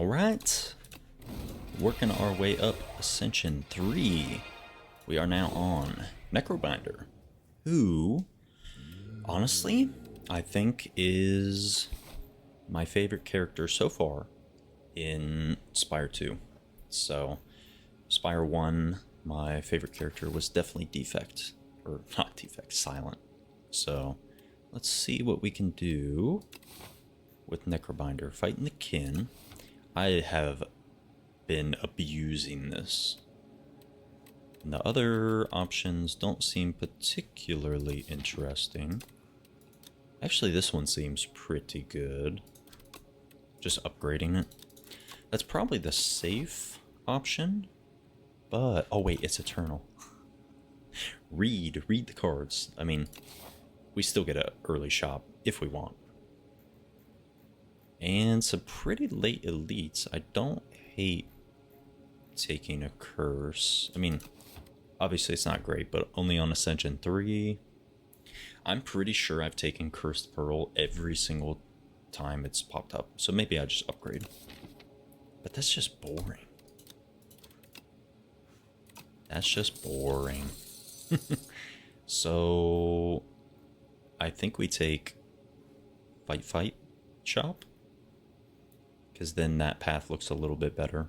Alright, working our way up Ascension 3. We are now on Necrobinder, who, honestly, I think is my favorite character so far in Spire 2. So, Spire 1, my favorite character was definitely Defect, or not Defect, Silent. So, let's see what we can do with Necrobinder. Fighting the kin. I have been abusing this. And the other options don't seem particularly interesting. Actually, this one seems pretty good. Just upgrading it. That's probably the safe option. But, oh wait, it's eternal. Read the cards. I mean, we still get an early shop if we want. And some pretty late elites. I don't hate taking a curse. I mean, obviously it's not great, but only on Ascension 3. I'm pretty sure I've taken Cursed Pearl every single time it's popped up. So maybe I just upgrade. But that's just boring. That's just boring. So I think we take Fight Shop. Because then that path looks a little bit better.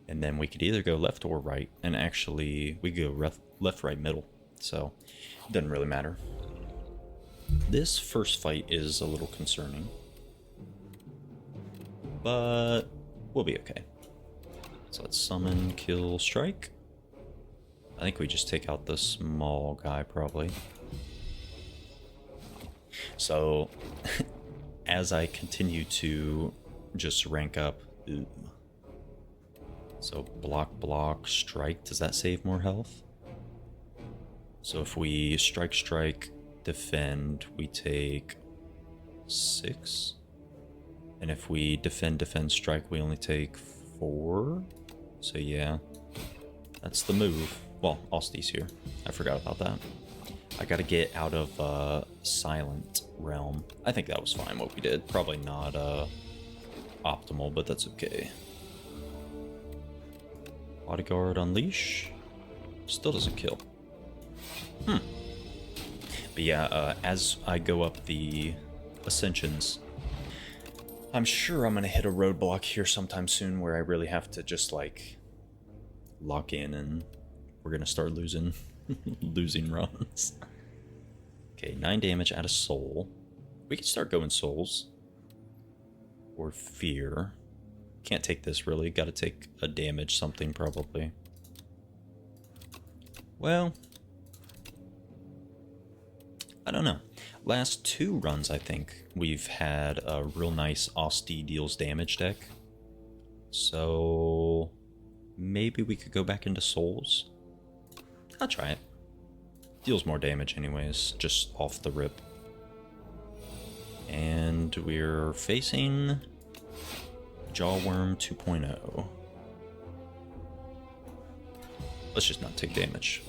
And then we could either go left or right. And actually, we go left, right, middle. So, it doesn't really matter. This first fight is a little concerning. But, we'll be okay. So let's summon, kill, strike. I think we just take out the small guy, probably. So, as I continue to just rank up. Ooh. So block, strike. Does that save more health? So if we strike, defend, we take 6. And if we defend, strike, we only take 4. So yeah, that's the move. Well, Austi's here. I forgot about that. I gotta get out of Silent Realm. I think that was fine what we did. Probably not optimal, but that's okay. Bodyguard Unleash. Still doesn't kill. But yeah, as I go up the Ascensions, I'm sure I'm gonna hit a roadblock here sometime soon where I really have to just like lock in and we're gonna start losing losing runs. Okay, 9 damage out of soul. We can start going souls. Or fear. Can't take this really. Gotta take a damage something probably. Well, I don't know. Last 2 runs I think we've had a real nice Austi deals damage deck. So maybe we could go back into souls. I'll try it. Deals more damage anyways, just off the rip. And we're facing Jawworm 2.0. Let's just not take damage.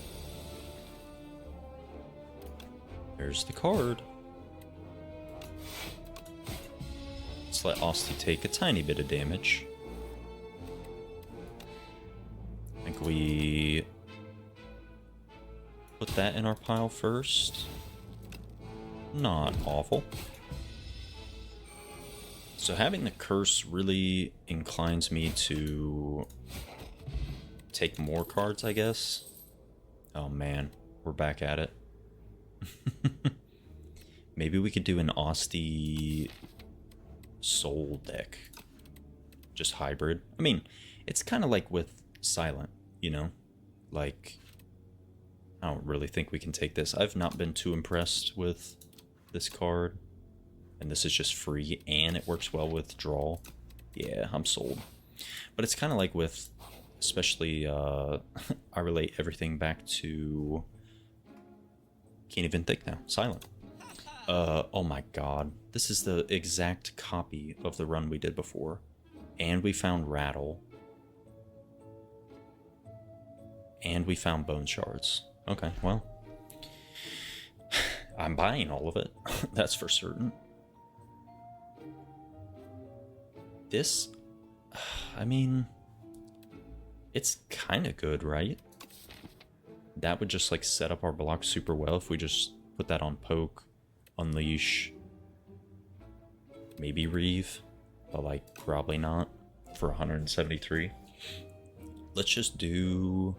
There's the card. Let's let Austi take a tiny bit of damage. I think we put that in our pile first. Not awful. So having the curse really inclines me to take more cards, I guess. Oh man, we're back at it. Maybe we could do an Austi soul deck. Just hybrid. I mean, it's kind of like with Silent, you know? Like, I don't really think we can take this. I've not been too impressed with this card. And this is just free, and it works well with draw. Yeah, I'm sold. But it's kind of like with, especially, I relate everything back to, can't even think now, Silent. Oh my god. This is the exact copy of the run we did before. And we found Rattle. And we found Bone Shards. Okay, well. I'm buying all of it, that's for certain. This, I mean, it's kind of good, right? That would just like set up our block super well if we just put that on poke, unleash, maybe reeve, but like probably not for 173. Let's just do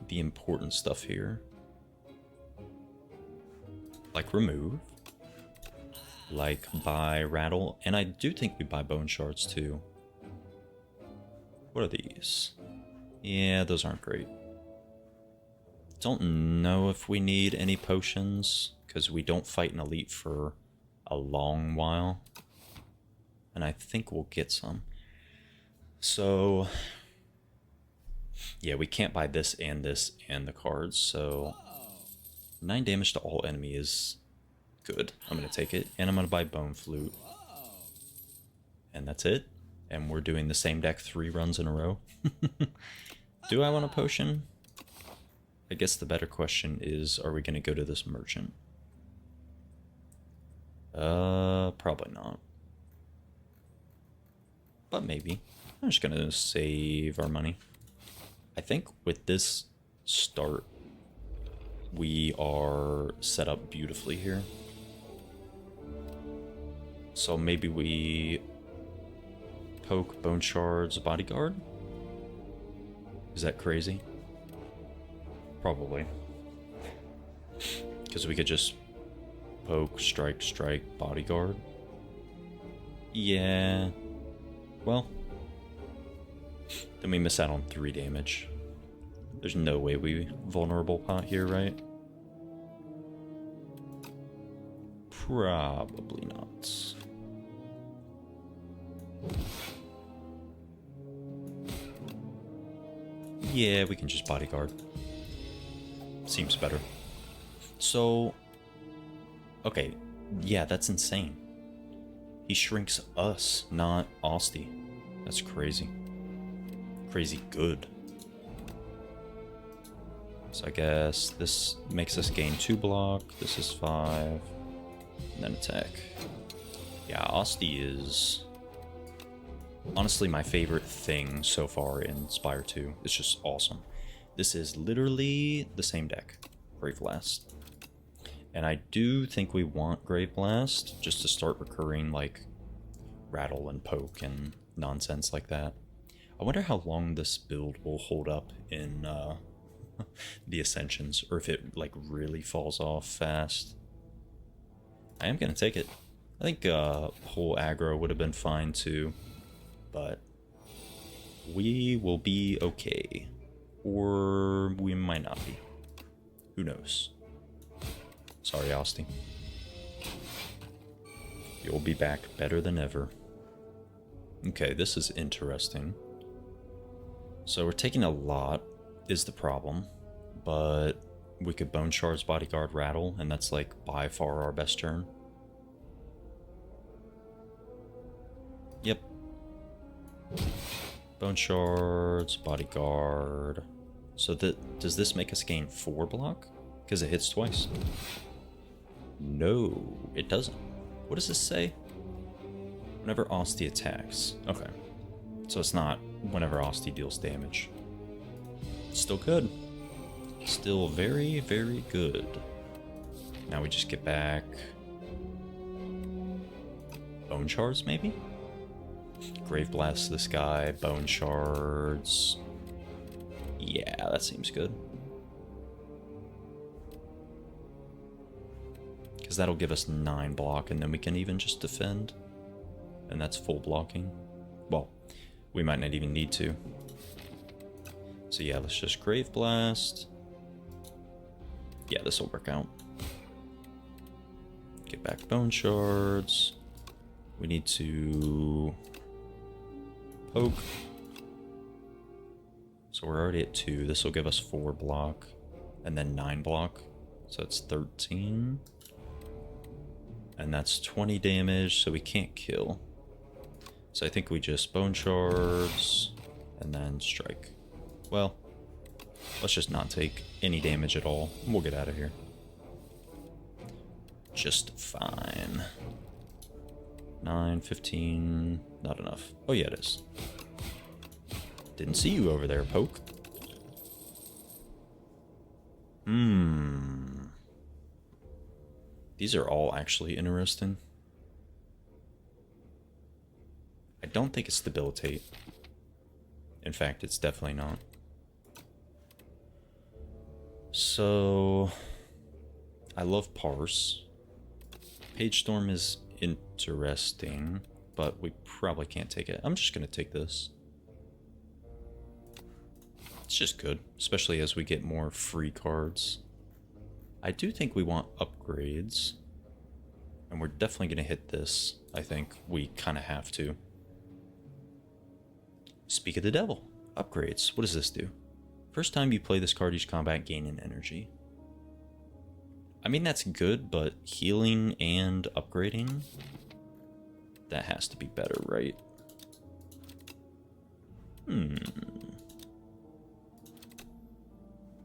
the important stuff here. Like remove, like buy rattle, and I do think we buy bone shards too. What are these? Yeah, those aren't great. Don't know if we need any potions, because we don't fight an elite for a long while. And I think we'll get some. So, yeah, we can't buy this and the cards, so 9 damage to all enemy is good. I'm going to take it, and I'm going to buy Bone Flute. And that's it. And we're doing the same deck 3 runs in a row. Do I want a potion? I guess the better question is, are we going to go to this merchant? Probably not. But maybe. I'm just going to save our money. I think with this start, we are set up beautifully here. So maybe we poke, bone shards, bodyguard? Is that crazy? Probably. Because we could just poke, strike, bodyguard. Yeah. Well, then we miss out on 3 damage. There's no way we vulnerable pot here, right? Probably not. Yeah, we can just bodyguard. Seems better. So, okay, yeah, that's insane. He shrinks us, not Asti. That's crazy. Crazy good. So I guess this makes us gain 2 block. This is 5. And then attack. Yeah, Asti is honestly my favorite thing so far in Spire 2. It's just awesome. This is literally the same deck. Grave Blast. And I do think we want Grave Blast just to start recurring like rattle and poke and nonsense like that. I wonder how long this build will hold up in the Ascensions, or if it like really falls off fast. I am gonna take it. I think whole aggro would have been fine too, but we will be okay. Or we might not be. Who knows? Sorry, Asti. You'll be back better than ever. Okay, this is interesting. So we're taking a lot, is the problem. But we could Bone Shards, Bodyguard, Rattle, and that's like by far our best turn. Yep. Bone Shards, Bodyguard. So does this make us gain 4 block? Because it hits twice. No, it doesn't. What does this say? Whenever Asti attacks. Okay. So it's not whenever Asti deals damage. Still good. Still very, very good. Now we just get back Bone Shards, maybe? Grave Blast this guy, Bone Shards. Yeah, that seems good. Because that'll give us 9 block, and then we can even just defend. And that's full blocking. Well, we might not even need to. So yeah, let's just Grave Blast. Yeah, this will work out. Get back Bone Shards. We need to poke. So we're already at 2. This will give us 4 block. And then 9 block. So it's 13. And that's 20 damage, so we can't kill. So I think we just Bone Shards. And then strike. Well, let's just not take any damage at all. We'll get out of here. Just fine. 9, 15, not enough. Oh yeah, it is. Didn't see you over there, Poke. These are all actually interesting. I don't think it's debilitate. In fact, it's definitely not. So, I love Parse. Page Storm is interesting, but we probably can't take it. I'm just going to take this. It's just good, especially as we get more free cards. I do think we want upgrades, and we're definitely going to hit this. I think we kind of have to. Speak of the Devil. Upgrades. What does this do? First time you play this card, each combat gain an energy. I mean, that's good, but healing and upgrading, that has to be better, right?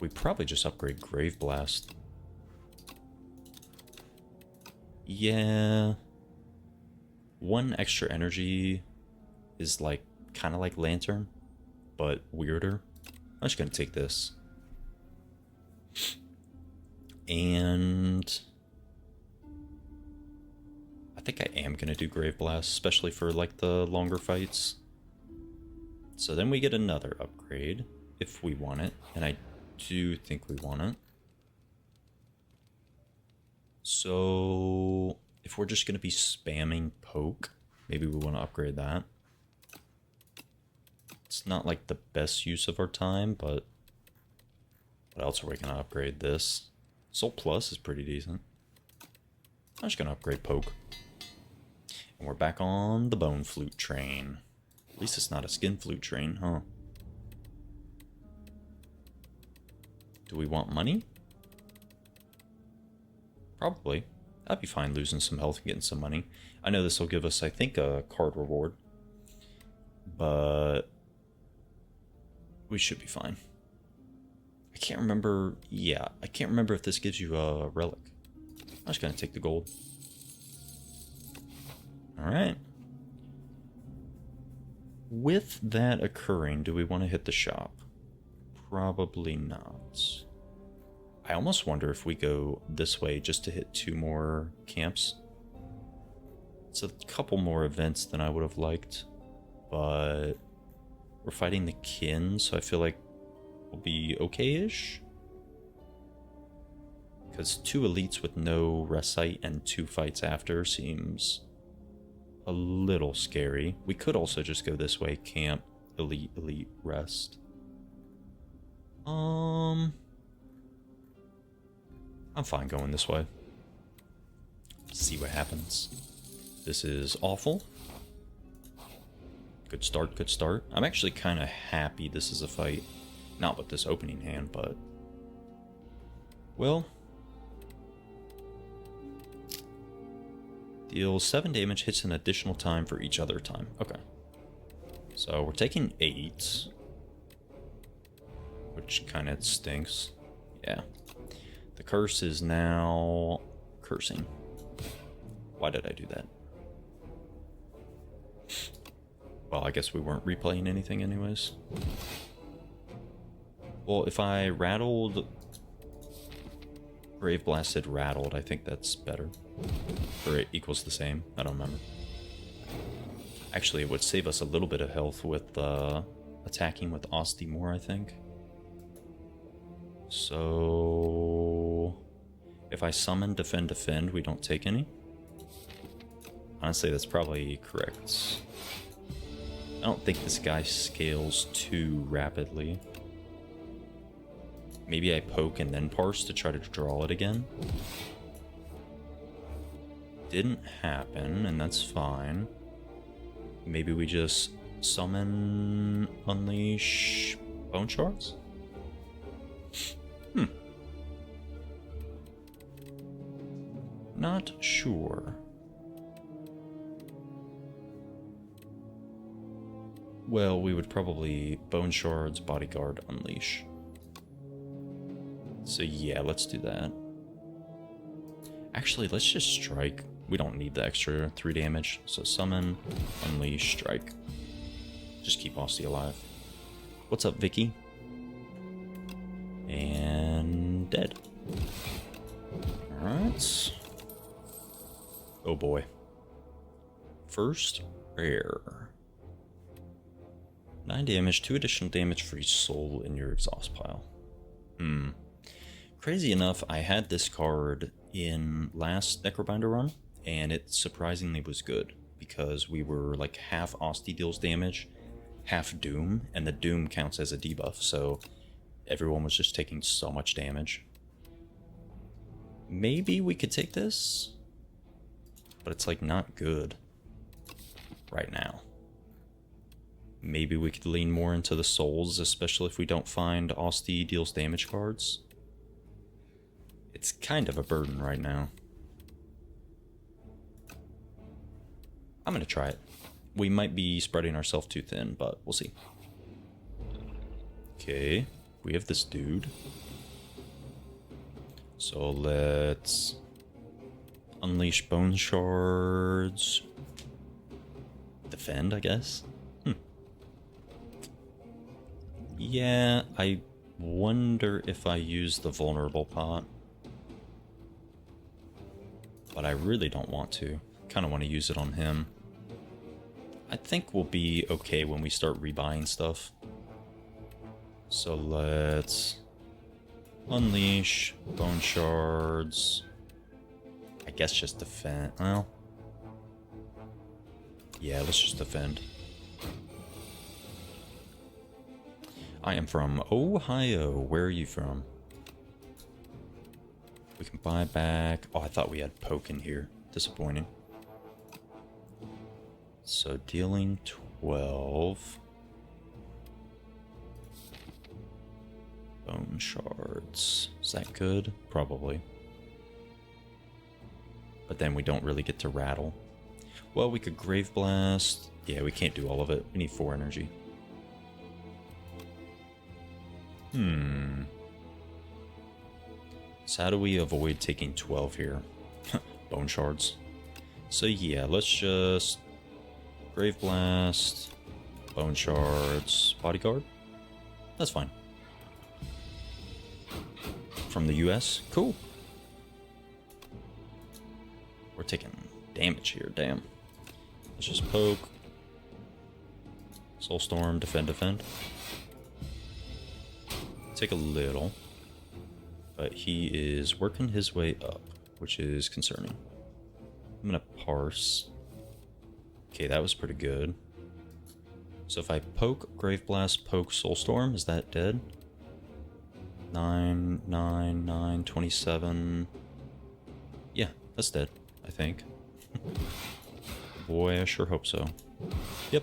We probably just upgrade Grave Blast. Yeah. One extra energy is like kind of like Lantern, but weirder. I'm just gonna take this. And I think I am gonna do Grave Blast, especially for like the longer fights. So then we get another upgrade if we want it, and I do think we want it. So if we're just gonna be spamming Poke, maybe we want to upgrade that. It's not like the best use of our time, but what else are we gonna upgrade this? Soul Plus is pretty decent. I'm just gonna upgrade Poke. And we're back on the Bone Flute train. At least it's not a Skin Flute train, huh? Do we want money? Probably. I'd be fine losing some health and getting some money. I know this will give us, I think, a card reward. But we should be fine. I can't remember. Yeah, I can't remember if this gives you a relic. I'm just gonna take the gold. Alright. With that occurring, do we want to hit the shop? Probably not. I almost wonder if we go this way just to hit 2 more camps. It's a couple more events than I would have liked, but we're fighting the kin, so I feel like we'll be okay-ish. Because 2 elites with no rest site and 2 fights after seems a little scary. We could also just go this way, camp, elite, elite, rest. I'm fine going this way. See what happens. This is awful. Good start, good start. I'm actually kind of happy this is a fight. Not with this opening hand, but... Well... Deals 7 damage, hits an additional time for each other time. Okay. So we're taking 8. Which kind of stinks. Yeah. The curse is now cursing. Why did I do that? Well, I guess we weren't replaying anything anyways. Well, if I rattled... Grave Blasted rattled, I think that's better. Or it equals the same. I don't remember. Actually, it would save us a little bit of health with attacking with Osti more, I think. So... If I summon, defend, defend, we don't take any. Honestly, that's probably correct. I don't think this guy scales too rapidly. Maybe I poke and then parse to try to draw it again. Didn't happen, and that's fine. Maybe we just summon, unleash bone shards? Not sure. Well, we would probably bone shards, bodyguard, unleash. So yeah, let's do that. Actually, let's just strike. We don't need the extra 3 damage. So summon, unleash, strike. Just keep Osti alive. What's up, Vicky? And dead. Alright. Oh boy. First rare. 9 damage, 2 additional damage for each soul in your exhaust pile. Crazy enough, I had this card in last Necrobinder run, and it surprisingly was good, because we were like half Asti deals damage, half Doom, and the Doom counts as a debuff, so everyone was just taking so much damage. Maybe we could take this, but it's like not good right now. Maybe we could lean more into the souls, especially if we don't find Asti deals damage cards. It's kind of a burden right now. I'm gonna try it. We might be spreading ourselves too thin, but we'll see. Okay, we have this dude. So let's unleash bone shards. Defend, I guess. Yeah, I wonder if I use the vulnerable pot. But I really don't want to. Kind of want to use it on him. I think we'll be okay when we start rebuying stuff. So let's unleash bone shards. I guess just defend. Well, yeah, let's just defend. I am from Ohio. Where are you from? We can buy back. Oh, I thought we had poke in here. Disappointing. So dealing 12. Bone shards. Is that good? Probably. But then we don't really get to rattle. Well, we could Grave Blast. Yeah, we can't do all of it. We need 4 energy. So how do we avoid taking 12 here? Bone shards. So yeah, let's just Grave Blast, Bone Shards, Bodyguard. That's fine. From the US? Cool. We're taking damage here, damn. Let's just poke. Soulstorm, defend. Take a little. But he is working his way up, which is concerning. I'm gonna Parse. Okay, that was pretty good. So if I poke Grave Blast, poke Soulstorm, is that dead? 9, 9, 9, 27. Yeah, that's dead, I think. Boy, I sure hope so. Yep.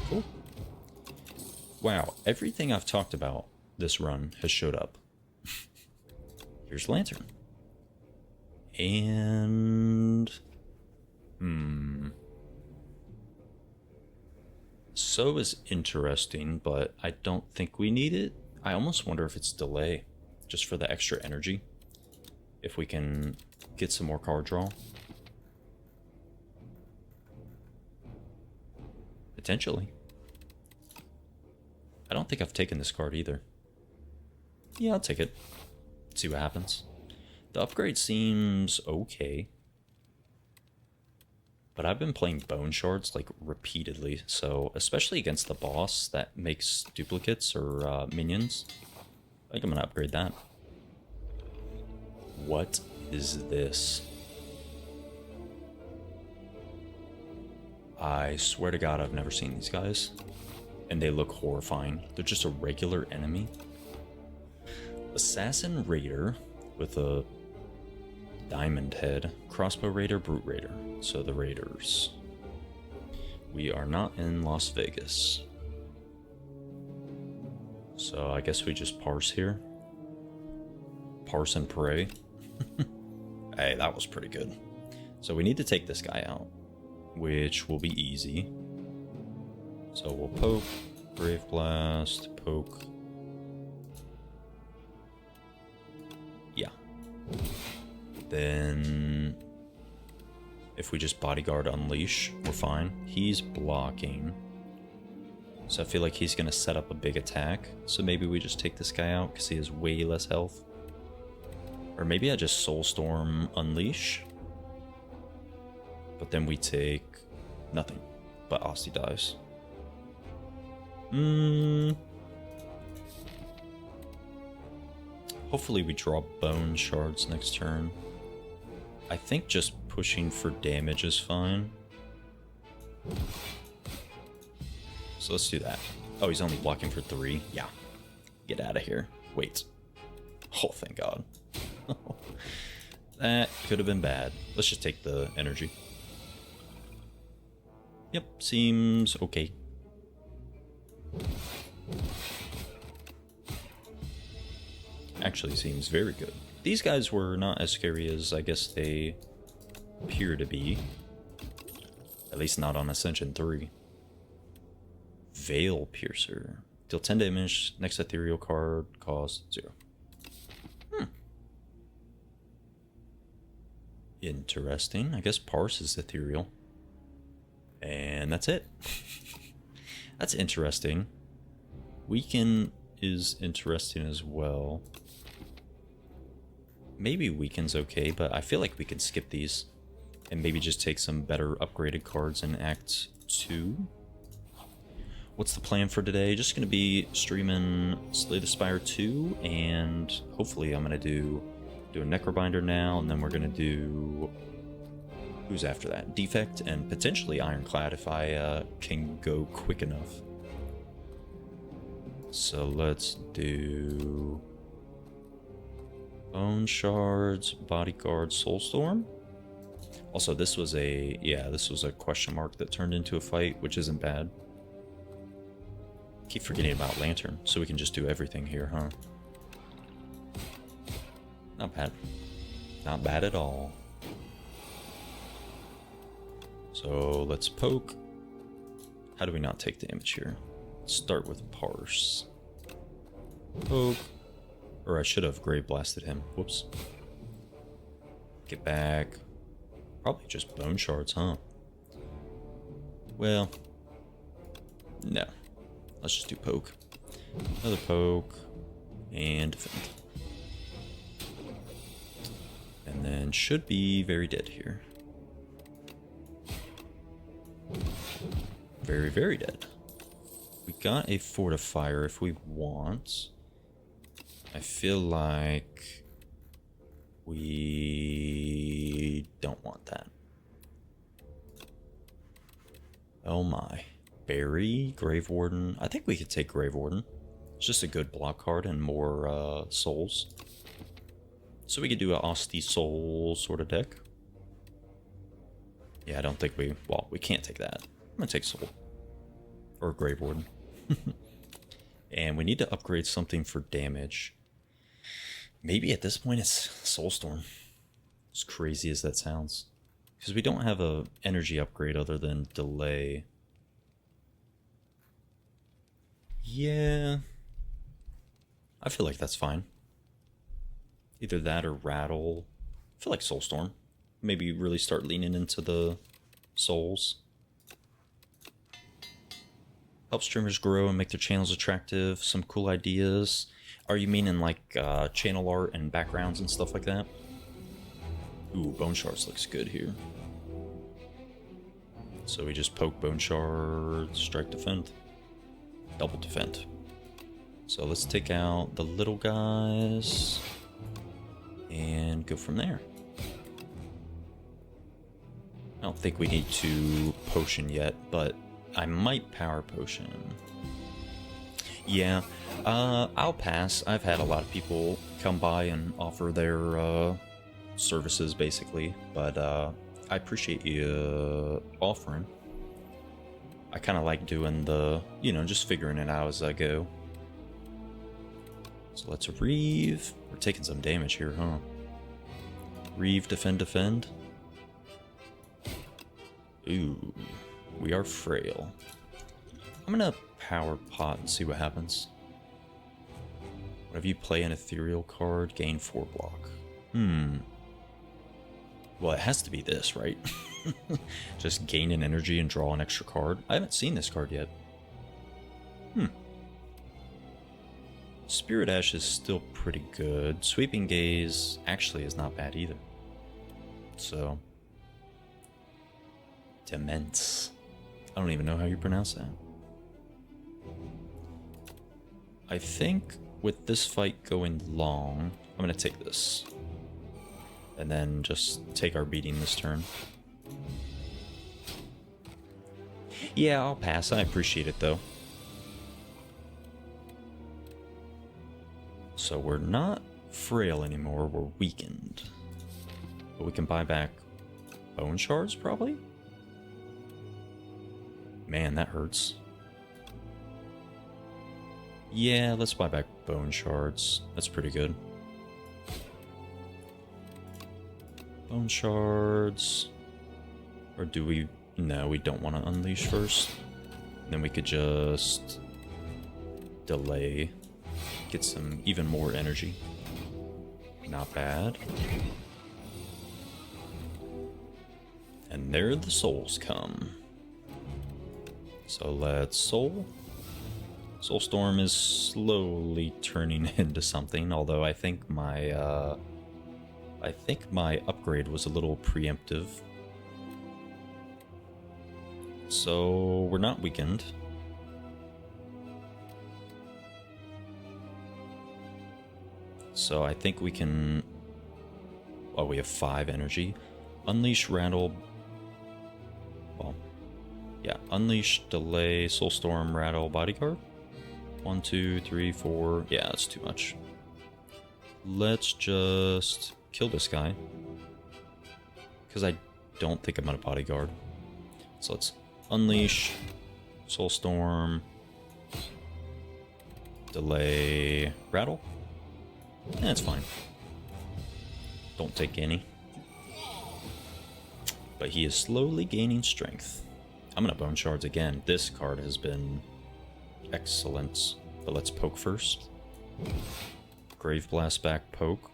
Cool. Wow, everything I've talked about this run has showed up. Here's Lantern. And... So is interesting, but I don't think we need it. I almost wonder if it's delay, just for the extra energy. If we can get some more card draw. Potentially. I don't think I've taken this card either. Yeah, I'll take it. See what happens. The upgrade seems okay. But I've been playing Bone Shards like repeatedly, so especially against the boss that makes duplicates or minions, I think I'm gonna upgrade that. What is this? I swear to God I've never seen these guys. And they look horrifying. They're just a regular enemy. Assassin Raider with a diamond head. Crossbow Raider, Brute Raider. So the Raiders. We are not in Las Vegas. So I guess we just Parse here. Parse and pray. Hey, that was pretty good. So we need to take this guy out, which will be easy. So we'll poke, Brave Blast, poke. Yeah. Then if we just Bodyguard Unleash, we're fine. He's blocking. So I feel like he's gonna set up a big attack. So maybe we just take this guy out because he has way less health. Or maybe I just Soulstorm Unleash. But then we take nothing. But Asti dies. Hopefully we draw Bone Shards next turn. I think just pushing for damage is fine. So let's do that. Oh, he's only blocking for 3. Yeah. Get out of here. Wait. Oh, thank God. That could have been bad. Let's just take the energy. Yep, seems okay. Actually seems very good. These guys were not as scary as I guess they appear to be. At least not on Ascension 3. Veil Piercer. Deal 10 damage. Next ethereal card costs 0. Interesting. I guess Parse is ethereal. And that's it. That's interesting. Weaken is interesting as well. Maybe Weaken's okay, but I feel like we can skip these. And maybe just take some better upgraded cards in Act 2. What's the plan for today? Just going to be streaming Slay the Spire 2, and hopefully I'm going to do a Necrobinder now, and then we're going to do... Who's after that? Defect, and potentially Ironclad if I can go quick enough. So let's do... Bone Shards, Bodyguard, Soulstorm. Also, this was a... Yeah, this was a question mark that turned into a fight, which isn't bad. Keep forgetting about Lantern, so we can just do everything here, huh? Not bad. Not bad at all. So let's poke. How do we not take damage here? Let's start with Parse. Poke. Or I should have Grave Blasted him. Whoops. Get back. Probably just Bone Shards, huh? Well, no. Let's just do poke. Another poke. And defend. And then should be very dead here. Very, very dead. We got a Fortifier if we want. I feel like we don't want that. Oh my. Berry, Grave Warden. I think we could take Grave Warden. It's just a good block card and more souls. So we could do an Asti Soul sort of deck. Yeah, I don't think we... Well, we can't take that. I'm going to take Soul. Or Grave Warden. And we need to upgrade something for damage. Maybe at this point it's Soulstorm. As crazy as that sounds. Because we don't have a energy upgrade other than Delay. Yeah. I feel like that's fine. Either that or Rattle. I feel like Soulstorm. Maybe really start leaning into the souls. Help streamers grow and make their channels attractive. Some cool ideas. Are you meaning like channel art and backgrounds and stuff like that? Ooh, Bone Shards looks good here. So we just poke Bone Shards, strike, defend. Double defend. So let's take out the little guys and go from there. I don't think we need to potion yet, but I might power potion. Yeah, I'll pass. I've had a lot of people come by and offer their services, basically, but I appreciate you offering. I kind of like doing the, you know, just figuring it out as I go. So let's Reave. We're taking some damage here, huh? Reave, defend, defend. Ooh, we are frail. I'm gonna power pot and see what happens. Whenever you play an ethereal card, gain 4 block. Well, it has to be this, right? Just gain an energy and draw an extra card. I haven't seen this card yet. Spirit Ash is still pretty good. Sweeping Gaze actually is not bad either. So, Demence. I don't even know how you pronounce that. I think with this fight going long, I'm gonna take this. And then just take our beating this turn. Yeah, I'll pass. I appreciate it though. So we're not frail anymore, we're weakened. But we can buy back bone shards, probably? Man, that hurts. Yeah, let's buy back bone shards. That's pretty good. Bone shards. Or do we... No, we don't want to unleash first. Then we could just delay. Get some even more energy. Not bad. And there the souls come. So let's soul. Soulstorm is slowly turning into something, although I think my upgrade was a little preemptive. So we're not weakened. So I think we can... Oh, we have 5 energy. Unleash, rattle... Well, yeah. Unleash, delay, soulstorm, rattle, bodyguard. 1, 2, 3, 4... Yeah, that's too much. Let's just kill this guy. Because I don't think I'm gonna bodyguard. So let's unleash, soulstorm, delay, rattle. That's fine. Don't take any. But he is slowly gaining strength. I'm gonna bone shards again. This card has been excellent. But let's poke first. Grave Blast back, poke.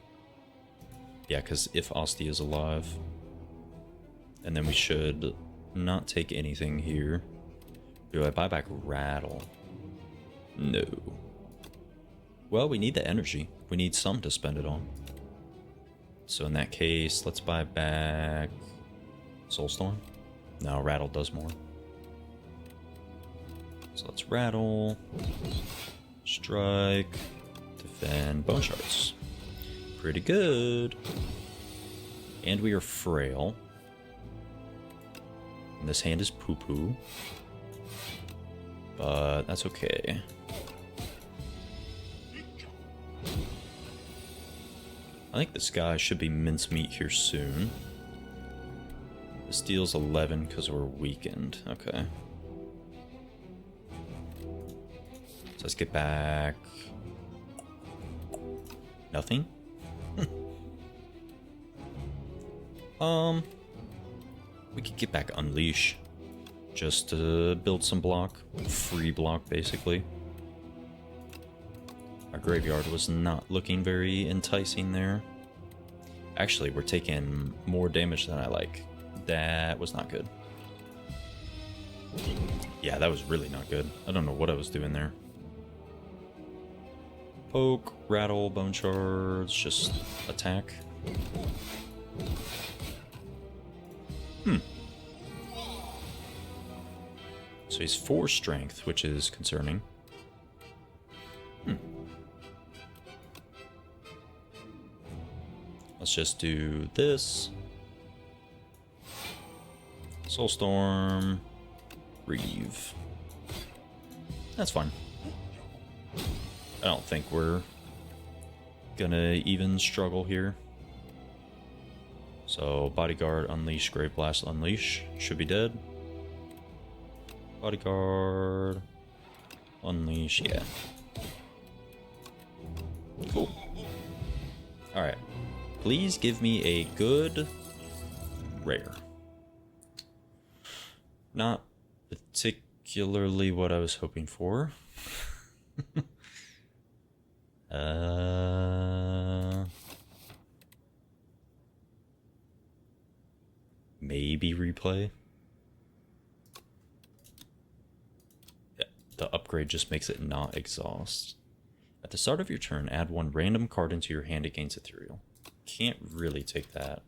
Yeah, because if Asti is alive. And then we should not take anything here. Do I buy back rattle? No. Well, we need the energy. We need some to spend it on. So in that case, let's buy back Soulstorm. No, rattle does more. So let's rattle, strike, defend, bone shards. Pretty good. And we are frail. And this hand is poo-poo. But that's okay. I think this guy should be mincemeat here soon. This deals 11 because we're weakened. Okay. So let's get back... Nothing? We could get back Unleash. Just to build some block. Free block, basically. Our graveyard was not looking very enticing there. Actually, we're taking more damage than I like. That was not good. Yeah, that was really not good. I don't know what I was doing there. Poke, rattle, bone shards, just attack. So he's 4 strength, which is concerning. Let's just do this. Soulstorm. Reeve. That's fine. I don't think we're gonna even struggle here. So, Bodyguard, Unleash, Grave Blast, Unleash. Should be dead. Bodyguard. Unleash, yeah. Cool. Alright. Please give me a good rare. Not particularly what I was hoping for. Maybe replay. Yeah, the upgrade just makes it not exhaust. At the start of your turn, add one random card into your hand against ethereal. Can't really take that.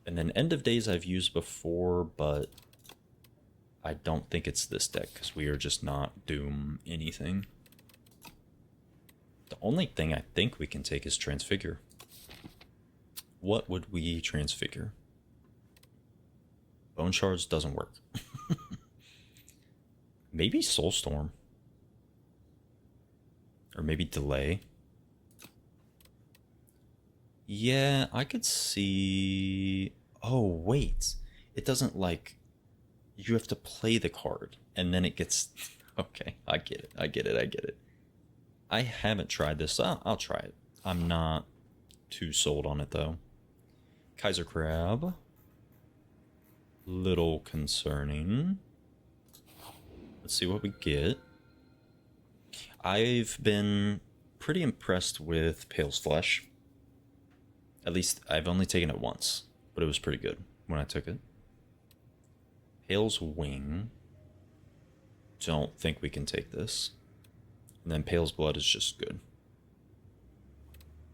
And then End of Days I've used before, but I don't think it's this deck because we are just not Doom anything. The only thing I think we can take is Transfigure. What would we transfigure? Bone Shards doesn't work. Maybe Soulstorm. Or maybe Delay. Yeah, I could see... Oh, wait. It doesn't, like... You have to play the card, and then it gets... Okay, I get it, I get it, I get it. I haven't tried this. I'll try it. I'm not too sold on it, though. Kaiser Crab. Little concerning. Let's see what we get. I've been pretty impressed with Pale's Flesh. At least I've only taken it once, but it was pretty good when I took it. Pale's Wing. Don't think we can take this. And then Pale's Blood is just good.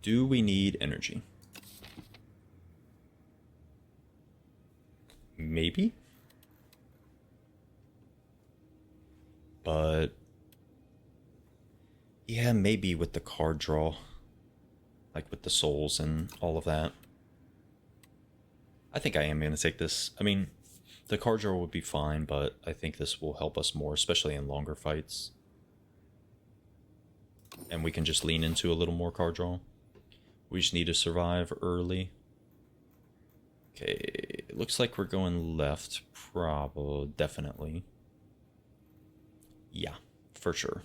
Do we need energy? Maybe? But... yeah, maybe with the card draw. Like with the souls and all of that. I think I am going to take this. I mean, the card draw would be fine, but I think this will help us more, especially in longer fights. And we can just lean into a little more card draw. We just need to survive early. Okay, it looks like we're going left, probably, definitely. Yeah, for sure.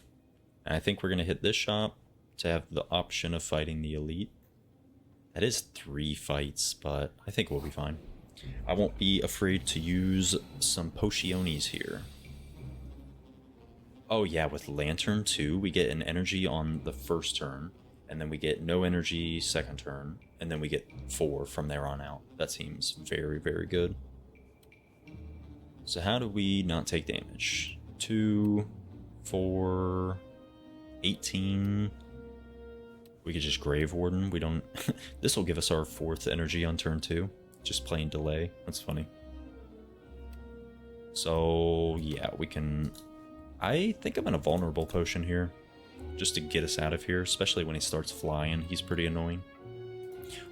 And I think we're going to hit this shop to have the option of fighting the elite. That is 3 fights, but I think we'll be fine. I won't be afraid to use some potiones here. Oh yeah, with Lantern too, we get an energy on the first turn, and then we get no energy second turn, and then we get 4 from there on out. That seems very, very good. So how do we not take damage? 2, 4, 18. We could just Grave Warden. We don't... This will give us our 4th energy on turn 2. Just plain delay. That's funny. So, yeah, we can... I think I'm in a vulnerable potion here. Just to get us out of here. Especially when he starts flying. He's pretty annoying.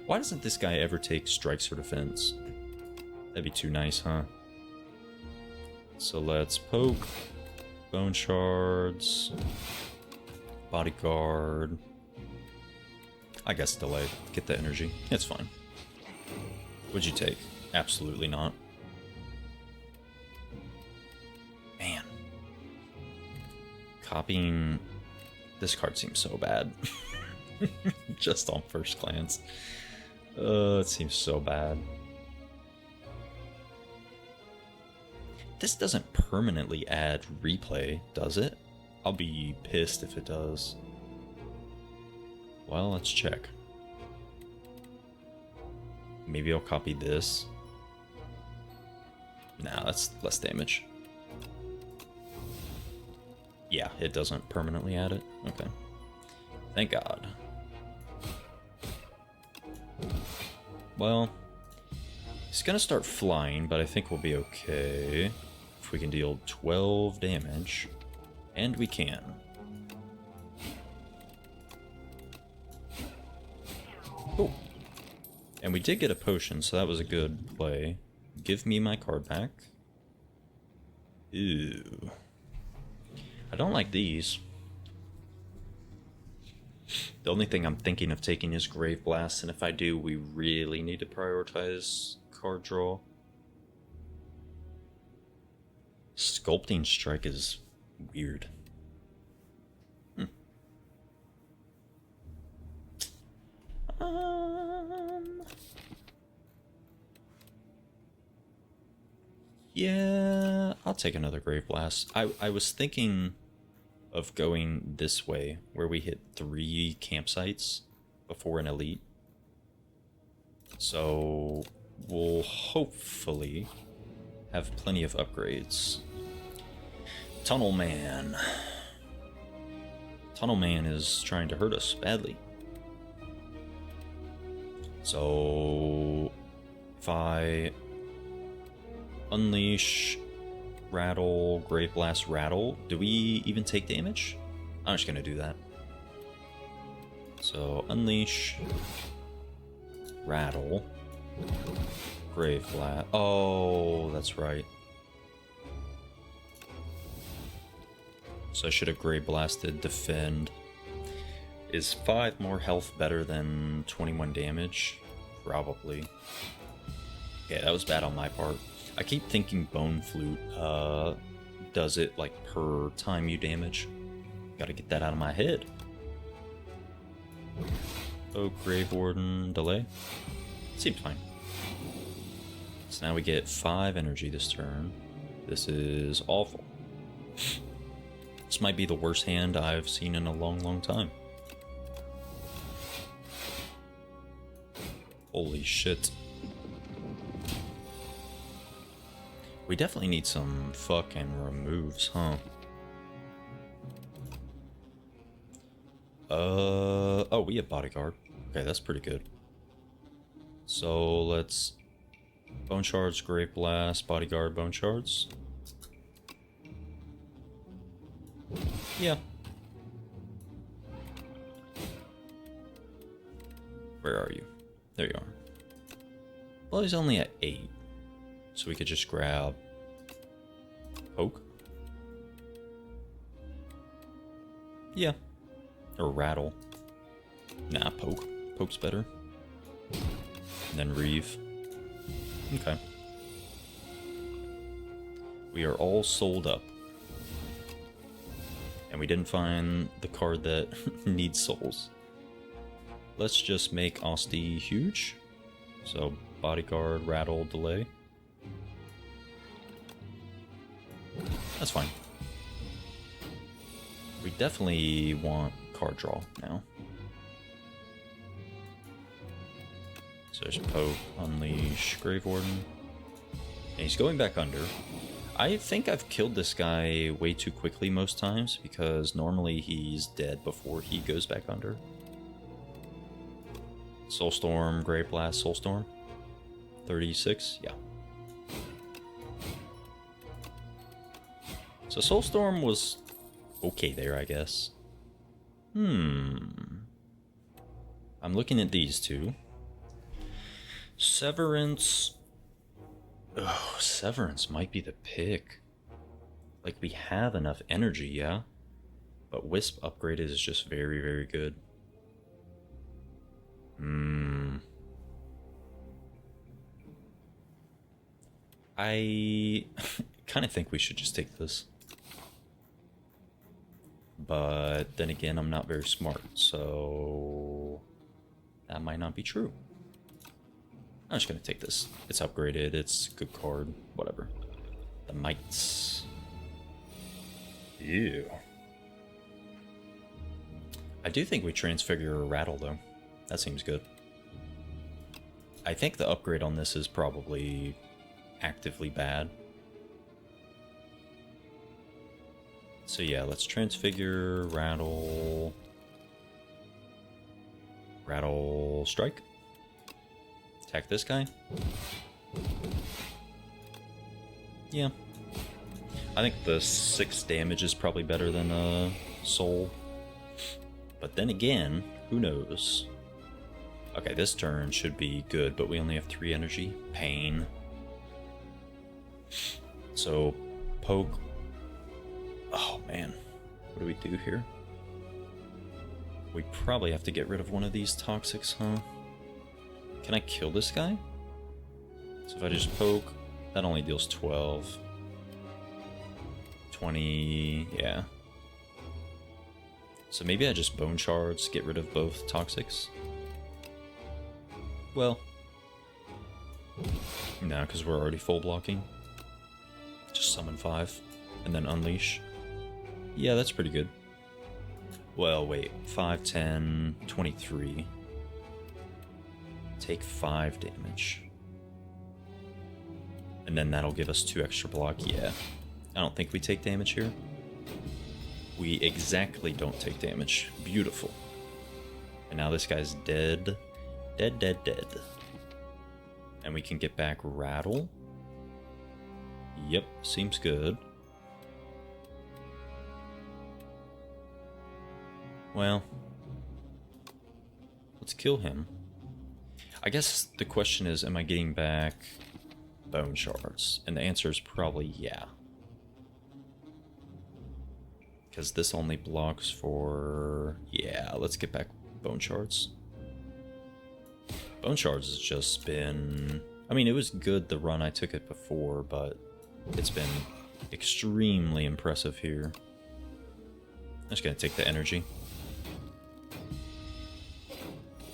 Why doesn't this guy ever take Strikes or Defense? That'd be too nice, huh? So let's poke. Bone Shards. Bodyguard. I guess delay. Get the energy. It's fine. What'd you take? Absolutely not. Man. Copying... This card seems so bad. Just on first glance. It seems so bad. This doesn't permanently add replay, does it? I'll be pissed if it does. Well, let's check. Maybe I'll copy this. Nah, that's less damage. Yeah, it doesn't permanently add it. Okay. Thank God. Well, he's gonna start flying, but I think we'll be okay. If we can deal 12 damage. And we can. Cool. And we did get a potion, so that was a good play. Give me my card back. Ew. I don't like these. The only thing I'm thinking of taking is Grave Blast, and if I do, we really need to prioritize card draw. Sculpting Strike is weird. Yeah, I'll take another Grave Blast. I was thinking of going this way, where we hit 3 campsites before an elite. So we'll hopefully have plenty of upgrades. Tunnel Man. Tunnel Man is trying to hurt us badly. So if I unleash, rattle, Grave Blast, rattle, do we even take damage? I'm just gonna do that. So unleash, rattle, Grave Blast. Oh, that's right. So I should have Grave Blasted, defend. Is 5 more health better than 21 damage? Probably. Yeah, that was bad on my part. I keep thinking Bone Flute does it like per time you damage. Gotta get that out of my head. Oh, Grave Warden delay. Seems fine. So now we get 5 energy this turn. This is awful. This might be the worst hand I've seen in a long, long time. Holy shit. We definitely need some fucking removes, huh? Oh, we have Bodyguard. Okay, that's pretty good. So let's Bone Shards, Grave Blast, Bodyguard, Bone Shards. Yeah. Where are you? There you are. Well, he's only at 8. So we could just grab Poke. Yeah. Or Rattle. Nah, Poke. Poke's better. And then Reeve. Okay. We are all sold up. And we didn't find the card that needs souls. Let's just make Osti huge. So Bodyguard, Rattle, delay. That's fine. We definitely want card draw now. So there's Poke, Unleash, Grave Warden. And he's going back under. I think I've killed this guy way too quickly most times, because normally he's dead before he goes back under. Soulstorm, Grave Blast, Soulstorm. 36, yeah. So Soulstorm was okay there, I guess. I'm looking at these two. Severance. Oh, Severance might be the pick. Like, we have enough energy, yeah? But Wisp upgraded is just very, very good. I kind of think we should just take this. But then again, I'm not very smart, so that might not be true. I'm just gonna take this. It's upgraded, it's a good card, whatever. The Mites. Ew. I do think we transfigure a Rattle, though. That seems good. I think the upgrade on this is probably actively bad. So yeah, let's transfigure, Rattle... Rattle Strike. Attack this guy. Yeah. I think the 6 damage is probably better than Soul. But then again, who knows? Okay, this turn should be good, but we only have 3 energy. Pain. So, Poke. Oh man, what do we do here? We probably have to get rid of one of these toxics, huh? Can I kill this guy? So if I just Poke, that only deals 12. 20, yeah. So maybe I just Bone Shards, get rid of both toxics? Well, no, because we're already full blocking. Just summon 5, and then Unleash. Yeah, that's pretty good. Well, wait, 5, 10, 23. Take 5 damage. And then that'll give us 2 extra block, yeah. I don't think we take damage here. We exactly don't take damage. Beautiful. And now this guy's dead. Dead, dead, dead. And we can get back Rattle. Yep, seems good. Well, let's kill him. I guess the question is, am I getting back bone shards? And the answer is probably yeah. Because this only blocks for... Yeah, let's get back bone shards. Bone shards has just been... I mean, it was good the run I took it before, but it's been extremely impressive here. I'm just going to take the energy.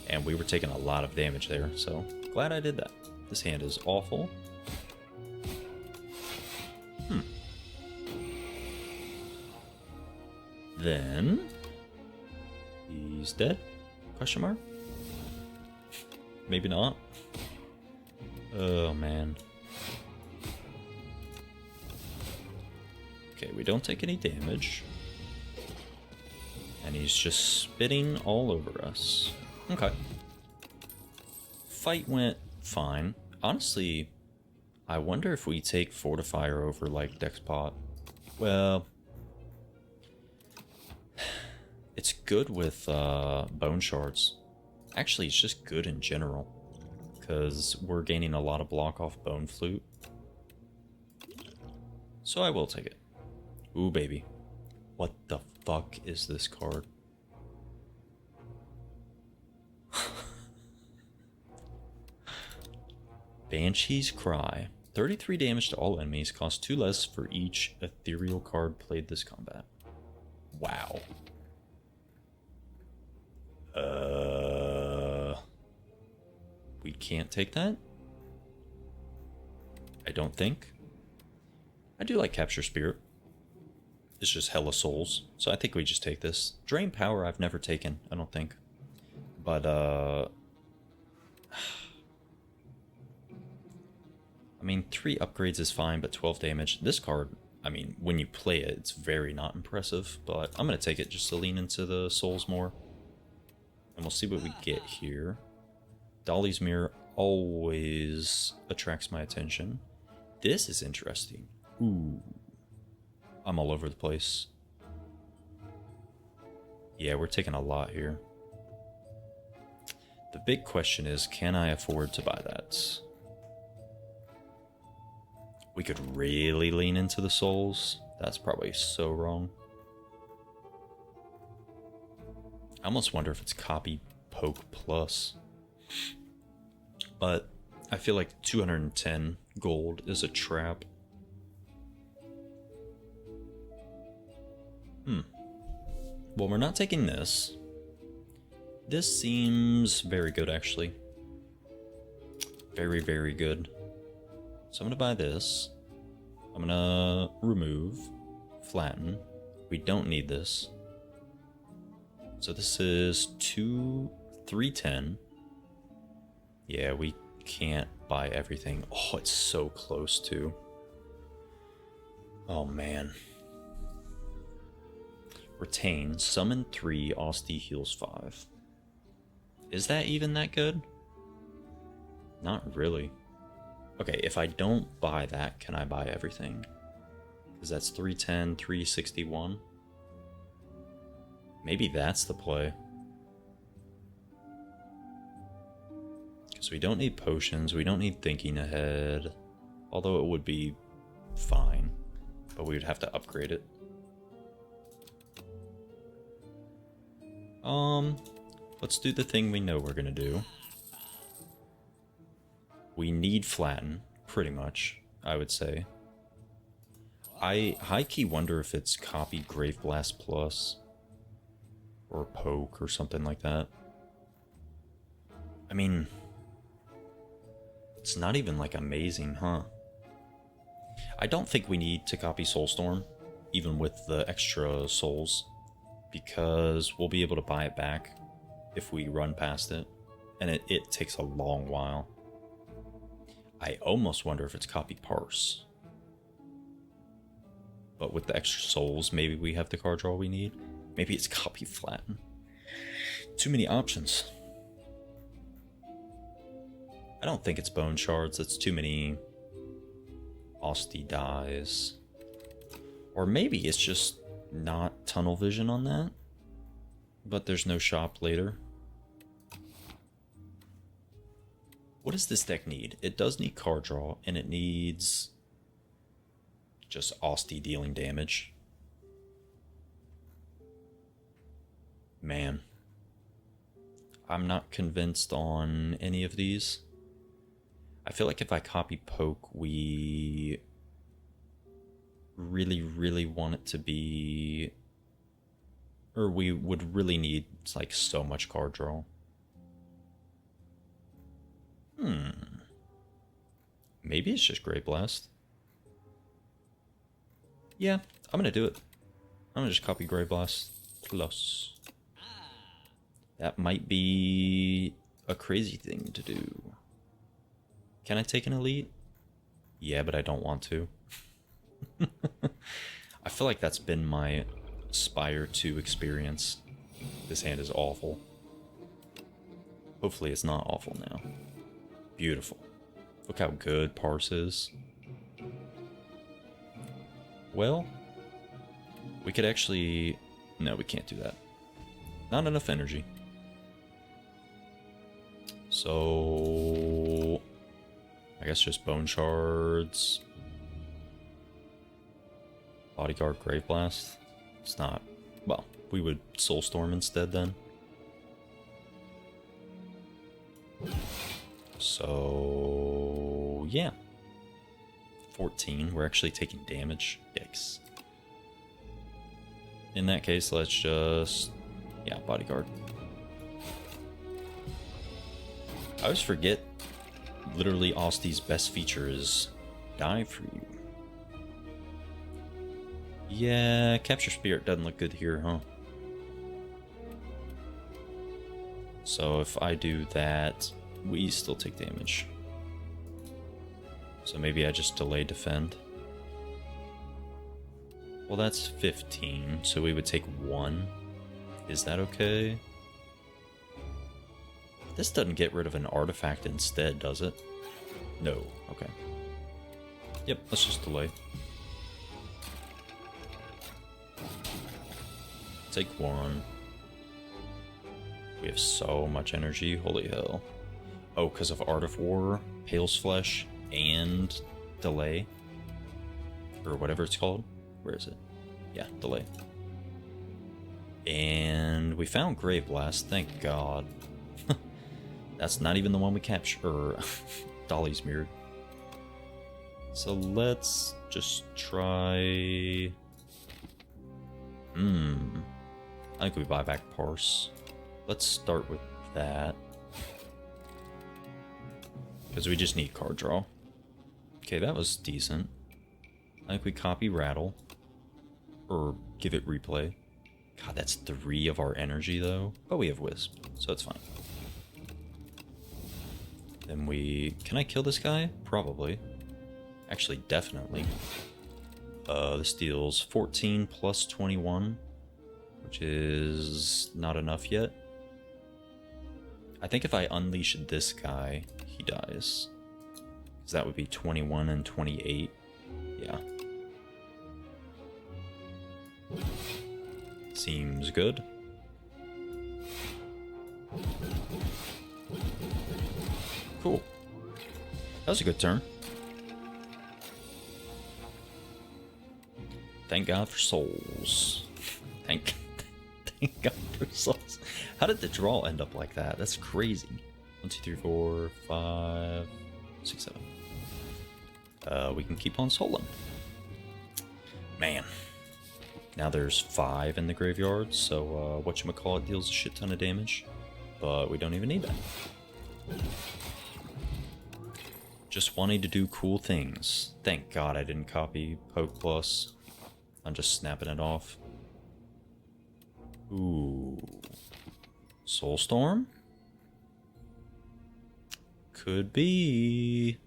And we were taking a lot of damage there, so glad I did that. This hand is awful. Then he's dead? Question mark? Maybe not. Oh man. Okay, we don't take any damage. And he's just spitting all over us. Okay. Fight went fine. Honestly, I wonder if we take Fortifier over like Dexpot. Well, it's good with bone shards. Actually, it's just good in general, because we're gaining a lot of block off Bone Flute. So I will take it. Ooh, baby. What the fuck is this card? Banshee's Cry. 33 damage to all enemies, costs 2 less for each ethereal card played this combat. Wow. We can't take that? I don't think. I do like Capture Spirit. It's just hella souls, so I think we just take this. Drain Power I've never taken, I don't think. But, I mean, 3 upgrades is fine, but 12 damage. This card, I mean, when you play it, it's very not impressive, but I'm going to take it just to lean into the souls more. And we'll see what we get here. Dolly's Mirror always attracts my attention. This is interesting. Ooh. I'm all over the place. Yeah, we're taking a lot here. The big question is, can I afford to buy that? We could really lean into the souls. That's probably so wrong. I almost wonder if it's copy poke plus. But I feel like 210 gold is a trap. Well, we're not taking this. This seems very good, actually. Very, very good. So I'm going to buy this. I'm going to remove, flatten. We don't need this. So this is 310. Yeah, we can't buy everything. Oh, it's so close to. Oh, man. Retain, summon 3, Austie heals 5. Is that even that good? Not really. Okay, if I don't buy that, can I buy everything? Because that's 310, 361. Maybe that's the play. Because we don't need potions, we don't need thinking ahead. Although it would be fine, but we would have to upgrade it. Let's do the thing we know we're gonna do. We need flatten, pretty much, I would say. I high-key wonder if it's copy Grave Blast Plus or Poke or something like that. I mean, it's not even like amazing, huh? I don't think we need to copy Soulstorm, even with the extra souls, because we'll be able to buy it back if we run past it, and it takes a long while. I almost wonder if it's copy Parse. But with the extra souls, maybe we have the card draw we need. Maybe it's copy flatten. Too many options. I don't think it's bone shards. That's too many Austie dies. Or maybe it's just not tunnel vision on that. But there's no shop later. What does this deck need? It does need card draw, and it needs just Austie dealing damage. Man. I'm not convinced on any of these. I feel like if I copy poke, we really want it to be... Or we would really need, like, so much card draw. Maybe it's just Grey Blast. Yeah, I'm gonna do it. I'm gonna just copy Grey Blast plus. That might be a crazy thing to do. Can I take an elite? Yeah, but I don't want to. I feel like that's been my Spire 2 experience. This hand is awful. Hopefully it's not awful now. Beautiful. Look how good Parse is. Well, we could actually... No, we can't do that. Not enough energy. So... I guess just Bone Shards. Bodyguard Grave Blast. It's not... Well, we would Soulstorm instead then. So... yeah. 14. We're actually taking damage. Yikes. In that case, let's just... yeah, Bodyguard. I always forget, literally Austie's best feature is die for you. Yeah, Capture Spirit doesn't look good here, huh? So if I do that, we still take damage. So maybe I just delay defend. Well, that's 15, so we would take 1. Is that okay? This doesn't get rid of an artifact instead, does it? No. Okay. Yep, let's just delay. Take 1. We have so much energy, holy hell. Oh, because of Art of War, Pale's Flesh, and delay. Or whatever it's called. Where is it? Yeah, delay. And we found Grave Blast, thank God. That's not even the one we captured. Or Dolly's mirrored. So let's just try... I think we buy back Parse. Let's start with that. Because we just need card draw. Okay, that was decent. I think we copy Rattle. Or give it replay. God, that's 3 of our energy though. But we have Wisp, so it's fine. Then we... Can I kill this guy? Probably. Actually, definitely. This deals 14 plus 21. Which is not enough yet. I think if I unleash this guy, he dies. Because that would be 21 and 28. Yeah. Seems good. Cool. That was a good turn. Thank God for souls. Thank God for souls. How did the draw end up like that? That's crazy. 1, 2, 3, 4, 5, 6, 7. We can keep on souling. Man. Now there's 5 in the graveyard, so whatchamacallit deals a shit ton of damage. But we don't even need that. Just wanting to do cool things. Thank God I didn't copy Poke Plus. I'm just snapping it off. Ooh. Soulstorm? Could be.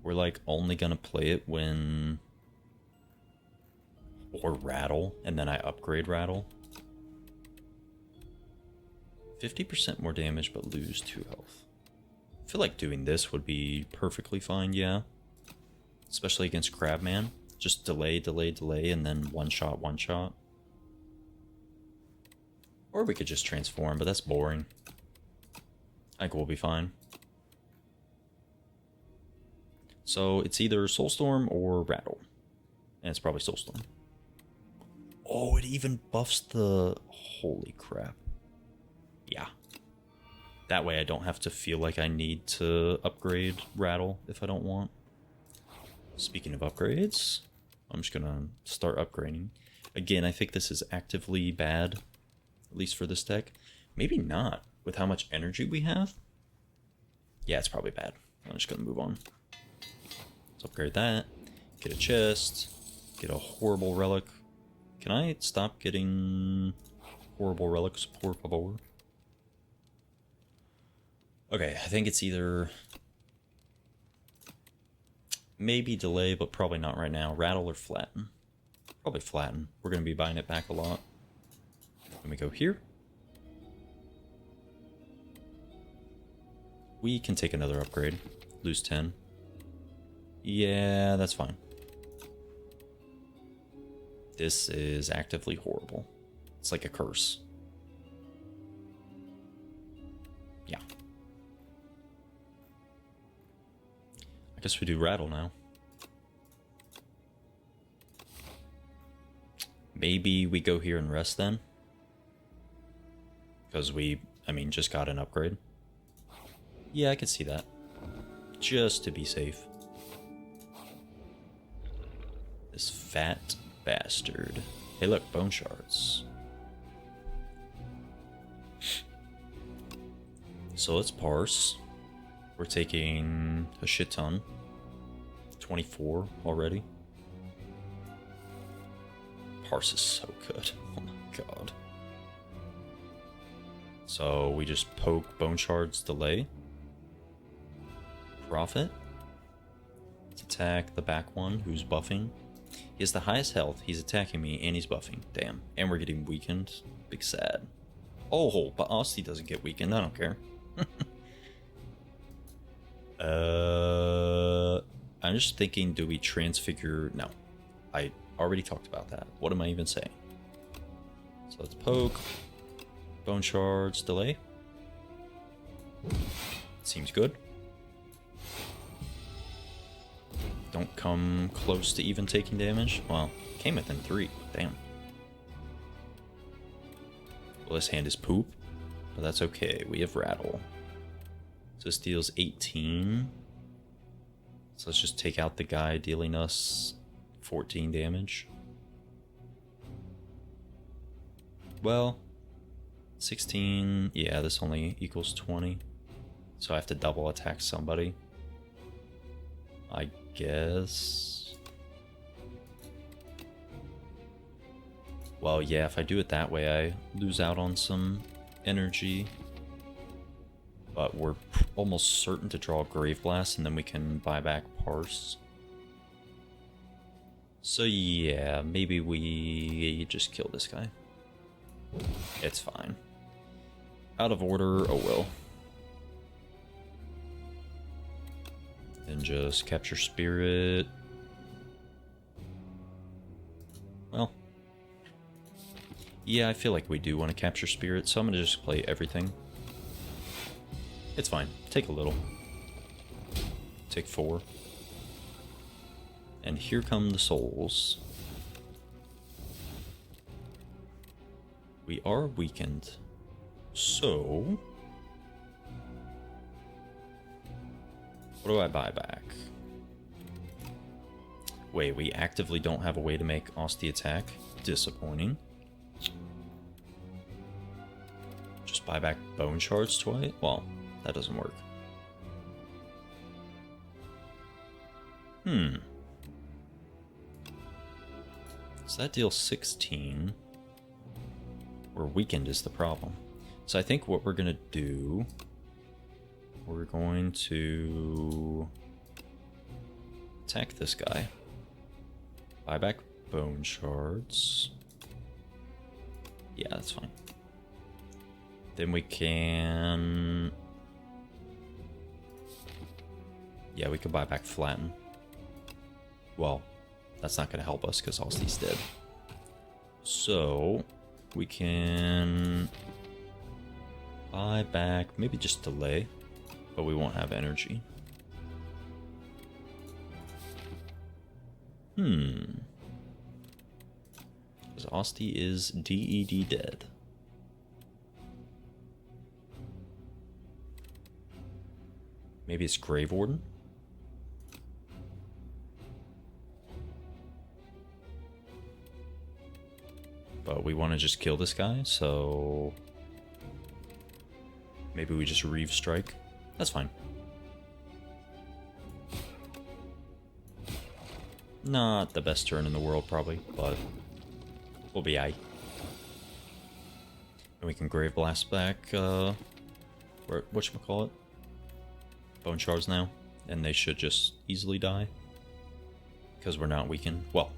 We're like only gonna play it when Or rattle, and then I upgrade rattle. 50% more damage, but lose 2 health. I feel like doing this would be perfectly fine, yeah. Especially against Crabman. Just delay, delay, delay, and then one shot, one shot. Or we could just transform, but that's boring. I think we'll be fine. So it's either Soulstorm or Rattle. And it's probably Soulstorm. Oh, it even buffs the... Holy crap. Yeah. That way I don't have to feel like I need to upgrade Rattle if I don't want. Speaking of upgrades, I'm just gonna start upgrading. Again, I think this is actively bad, at least for this deck. Maybe not, with how much energy we have. Yeah, it's probably bad. I'm just gonna move on. Let's upgrade that. Get a chest. Get a horrible relic. Can I stop getting horrible relics, por favor? Okay, I think it's either... maybe delay, but probably not right now. Rattle or flatten. Probably flatten. We're going to be buying it back a lot. Let me go here. We can take another upgrade. Lose 10. Yeah, that's fine. This is actively horrible. It's like a curse. Yeah. I guess we do rattle now. Maybe we go here and rest then. Because we, just got an upgrade. Yeah, I could see that. Just to be safe. This fat bastard. Hey look, bone shards. So let's parse. We're taking a shit ton. 24 already. Parse is so good. Oh my god. So we just poke bone shards, delay. Profit. Let's attack the back one who's buffing. He has the highest health, he's attacking me, and he's buffing. Damn. And we're getting weakened. Big sad. Oh, but Austin doesn't get weakened, I don't care. I'm just thinking, do we transfigure? No. I already talked about that. What am I even saying? So let's poke. Bone shards, delay. Seems good. Don't come close to even taking damage. Well, came within 3. Damn. Well, this hand is poop, but that's okay. We have rattle. So this deals 18. So let's just take out the guy dealing us 14 damage. Well, 16. Yeah, this only equals 20. So I have to double attack somebody. I guess. Well, yeah, if I do it that way, I lose out on some energy. But we're almost certain to draw Grave Blast, and then we can buy back Parse. So yeah, maybe we just kill this guy. It's fine. Out of order, oh well. Then just capture spirit. Well. Yeah, I feel like we do want to capture spirit, so I'm gonna just play everything. It's fine. Take a little. Take 4. And here come the souls. We are weakened. So... what do I buy back? Wait, we actively don't have a way to make Austin attack? Disappointing. Just buy back bone shards twice? Well, that doesn't work. So that deals 16. We're weakened is the problem. So I think what we're gonna do... we're going to attack this guy. Buy back Bone shards. Yeah, that's fine. Then we can... Yeah, we could buy back flatten. Well, that's not going to help us because Arse's dead. So, we can buy back, maybe just delay, but we won't have energy. Because Arse is DED dead. Maybe it's Grave Warden? But we want to just kill this guy, so... Maybe we just Reeve Strike. That's fine. Not the best turn in the world, probably, but we'll be aight. And we can Grave Blast back, whatchamacallit? Bone Shards now, and they should just easily die. Because we're not weakened. Well,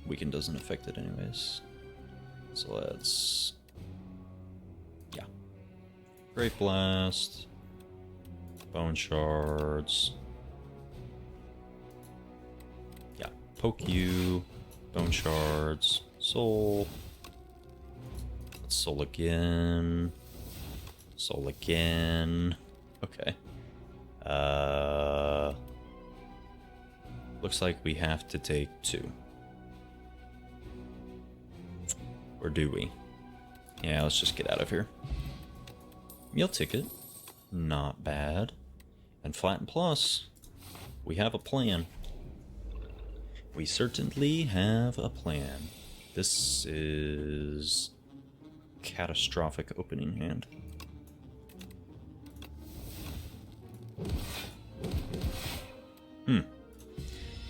weakened doesn't affect it anyways. So let's... Yeah. Great Blast. Bone Shards. Yeah. Poke you. Bone Shards. Soul. Let's Soul again. Soul again. Okay. Looks like we have to take 2. Or do we? Yeah, let's just get out of here. Meal ticket. Not bad. And Flatten Plus. We have a plan. We certainly have a plan. This is... catastrophic opening hand.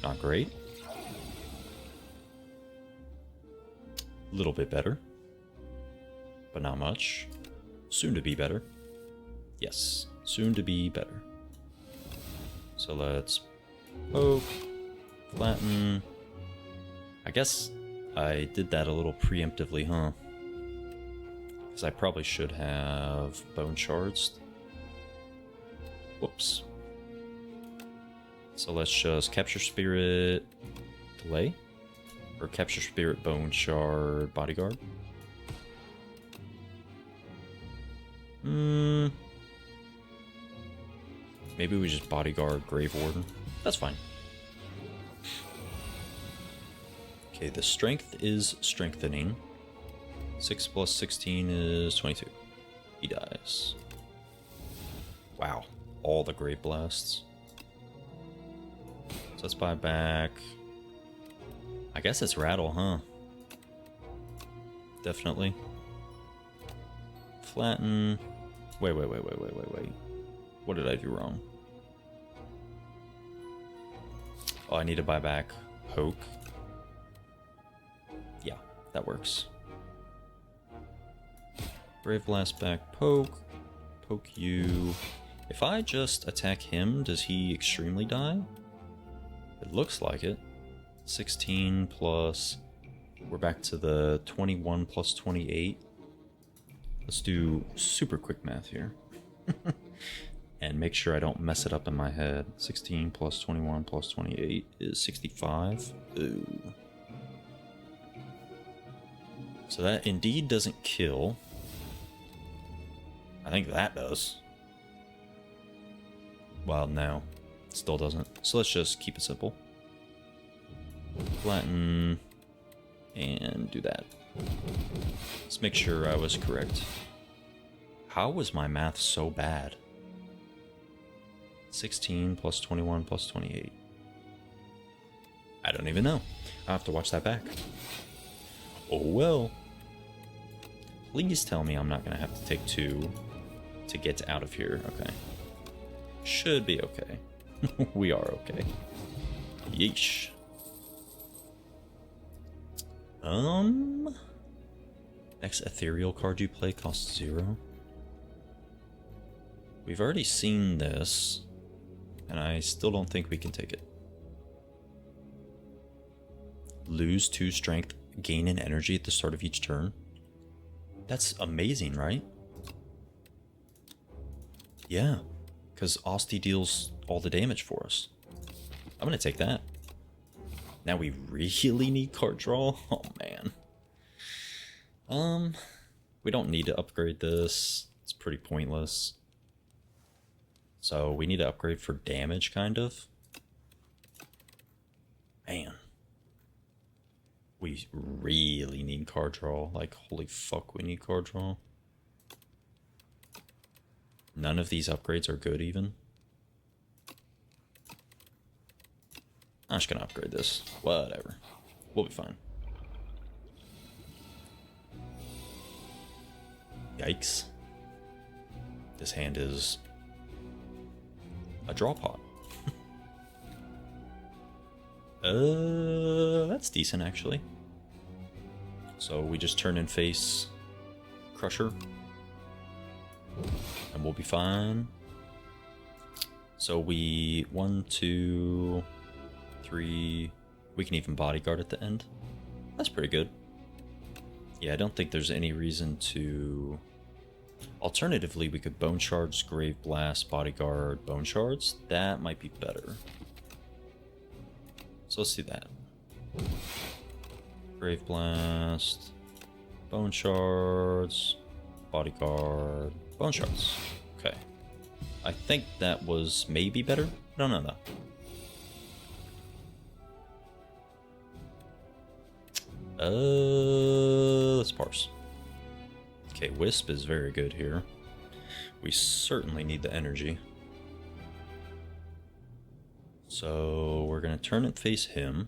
Not great. A little bit better. But not much. Soon to be better. Yes, soon to be better. So let's poke, flatten. I guess I did that a little preemptively, huh? Because I probably should have bone shards. Whoops. So let's just capture spirit, delay, or capture spirit, bone shard, bodyguard. Maybe we just bodyguard grave warden. That's fine. Okay, the strength is strengthening. 6 plus 16 is 22. He dies. Wow, all the grave blasts. So let's buy back. I guess it's rattle, huh? Definitely. Flatten. Wait. What did I do wrong? Oh, I need to buy back poke. Yeah, that works. Brave Blast back poke. Poke you. If I just attack him, does he extremely die? It looks like it. 16 plus... We're back to the 21 plus 28. Let's do super quick math here. And make sure I don't mess it up in my head. 16 plus 21 plus 28 is 65. Ooh. So that indeed doesn't kill. I think that does. Well, no. It still doesn't. So let's just keep it simple. Flatten. And do that. Let's make sure I was correct. How was my math so bad? 16 plus 21 plus 28. I don't even know. I'll have to watch that back. Oh well. Please tell me I'm not going to have to take 2 to get out of here. Okay. Should be okay. We are okay. Yeesh. Next ethereal card you play costs 0. We've already seen this, and I still don't think we can take it. lose 2 strength, gain an energy at the start of each turn. That's amazing, right? Yeah, because Asti deals all the damage for us. I'm going to take that. Now we really need card draw? Oh, man. We don't need to upgrade this. It's pretty pointless. So we need to upgrade for damage, kind of. Man. We really need card draw. Like, holy fuck, we need card draw. None of these upgrades are good, even. I'm just gonna upgrade this. Whatever. We'll be fine. Yikes. This hand is a draw pot. That's decent, actually. So we just turn and face Crusher. And we'll be fine. So we... 1, 2, 3... We can even bodyguard at the end. That's pretty good. Yeah, I don't think there's any reason to... Alternatively, we could Bone Shards, Grave Blast, Bodyguard, Bone Shards. That might be better. So let's do that. Grave Blast, Bone Shards, Bodyguard, Bone Shards. Okay. I think that was maybe better. I don't know though. Let's parse. Okay, Wisp is very good here. We certainly need the energy. So we're gonna turn and face him.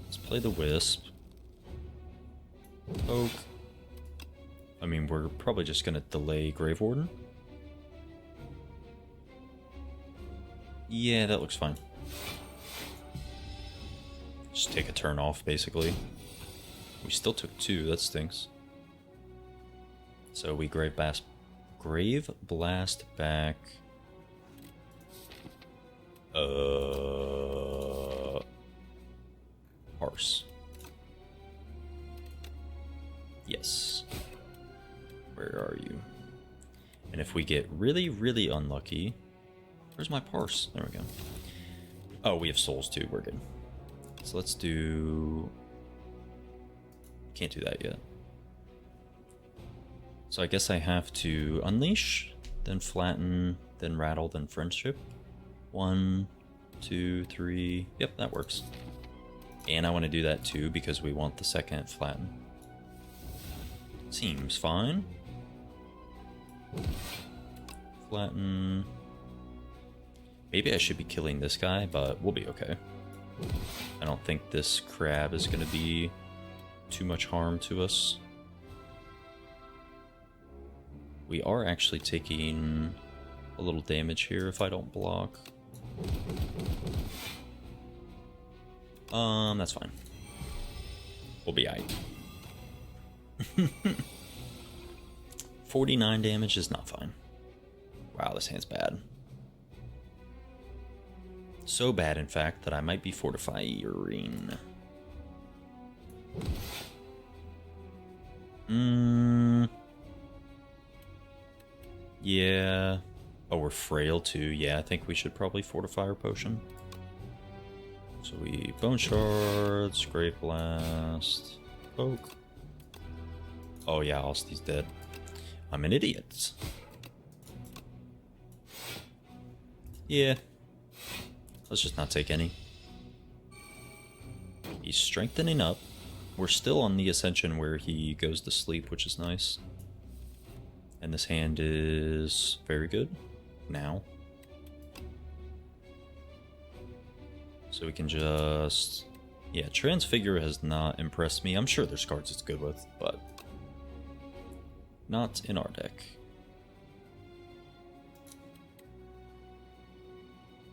Let's play the Wisp. Poke. I mean, we're probably just gonna delay Grave Warden. Yeah, that looks fine. Just take a turn off, basically. We still took 2, that stinks. So we Grave Blast back. Arse. Yes. Where are you? And if we get really, really unlucky... Where's my Parse? There we go. Oh, we have souls too. We're good. So let's do... Can't do that yet. So I guess I have to Unleash, then Flatten, then Rattle, then Friendship. 1, 2, 3... Yep, that works. And I want to do that too because we want the second Flatten. Seems fine. Flatten... Maybe I should be killing this guy, but we'll be okay. I don't think this crab is going to be too much harm to us. We are actually taking a little damage here if I don't block. That's fine. We'll be aight. 49 damage is not fine. Wow, this hand's bad. So bad, in fact, that I might be fortifying. Yeah. Oh, we're frail too. Yeah, I think we should probably fortify our potion. So we Bone Shards, Grave Blast, Poke. Oh yeah, Asti's dead. I'm an idiot. Yeah. Let's just not take any. He's strengthening up. We're still on the Ascension where he goes to sleep, which is nice. And this hand is very good now. So we can just... Yeah, Transfigure has not impressed me. I'm sure there's cards it's good with, but... not in our deck.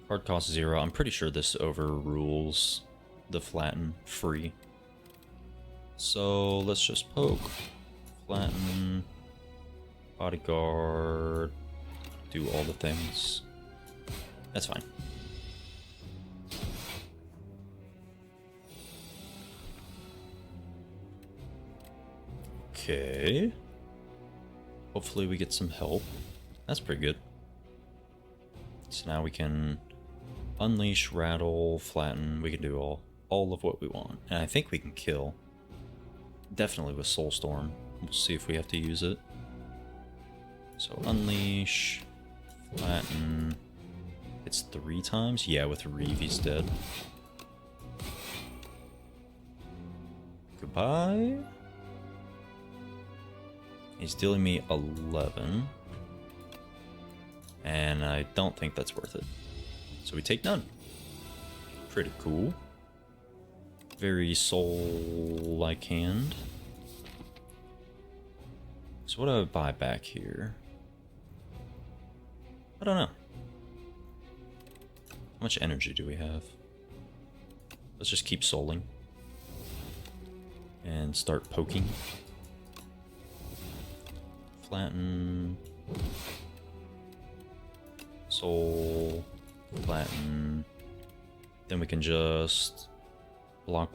Card cost 0. I'm pretty sure this overrules the Flatten free. So let's just poke. Flatten. Bodyguard. Do all the things. That's fine. Okay. Hopefully we get some help. That's pretty good. So now we can unleash, rattle, flatten. We can do all of what we want. And I think we can kill. Definitely with Soulstorm. We'll see if we have to use it. So unleash, flatten. It's 3 times? Yeah, with Reeve he's dead. Goodbye. He's dealing me 11. And I don't think that's worth it. So we take none. Pretty cool. Very soul-like hand. So what do I buy back here? I don't know. How much energy do we have? Let's just keep souling. And start poking. Flatten. Soul. Flatten. Then we can just block,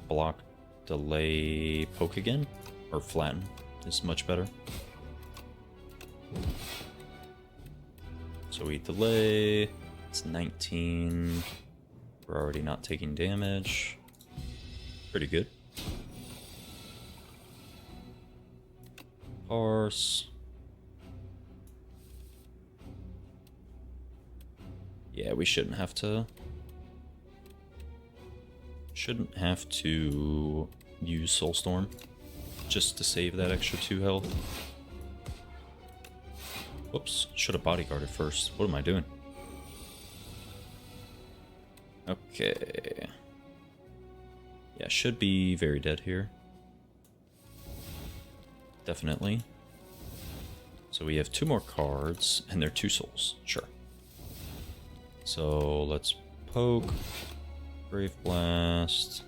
delay, poke again. Or flatten is much better. So we delay. It's 19. We're already not taking damage. Pretty good. Parse. Yeah, we shouldn't have to use Soulstorm just to save that extra 2 health. Whoops, should have bodyguarded first. What am I doing? Okay. Yeah, should be very dead here. Definitely. So we have 2 more cards, and they're 2 souls. Sure. So let's poke, Brave Blast,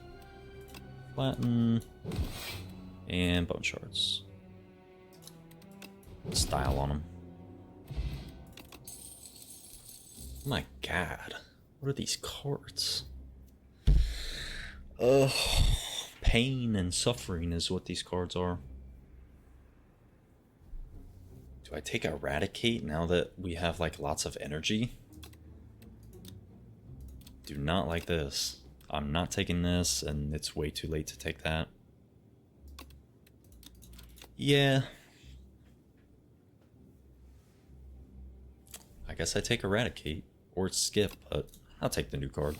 flatten, and Bone Shards. Style on them. Oh my god, what are these cards? Ugh, pain and suffering is what these cards are. Do I take Eradicate now that we have like lots of energy? Do not like this. I'm not taking this, and it's way too late to take that. Yeah. I guess I take Eradicate, or skip, but I'll take the new card.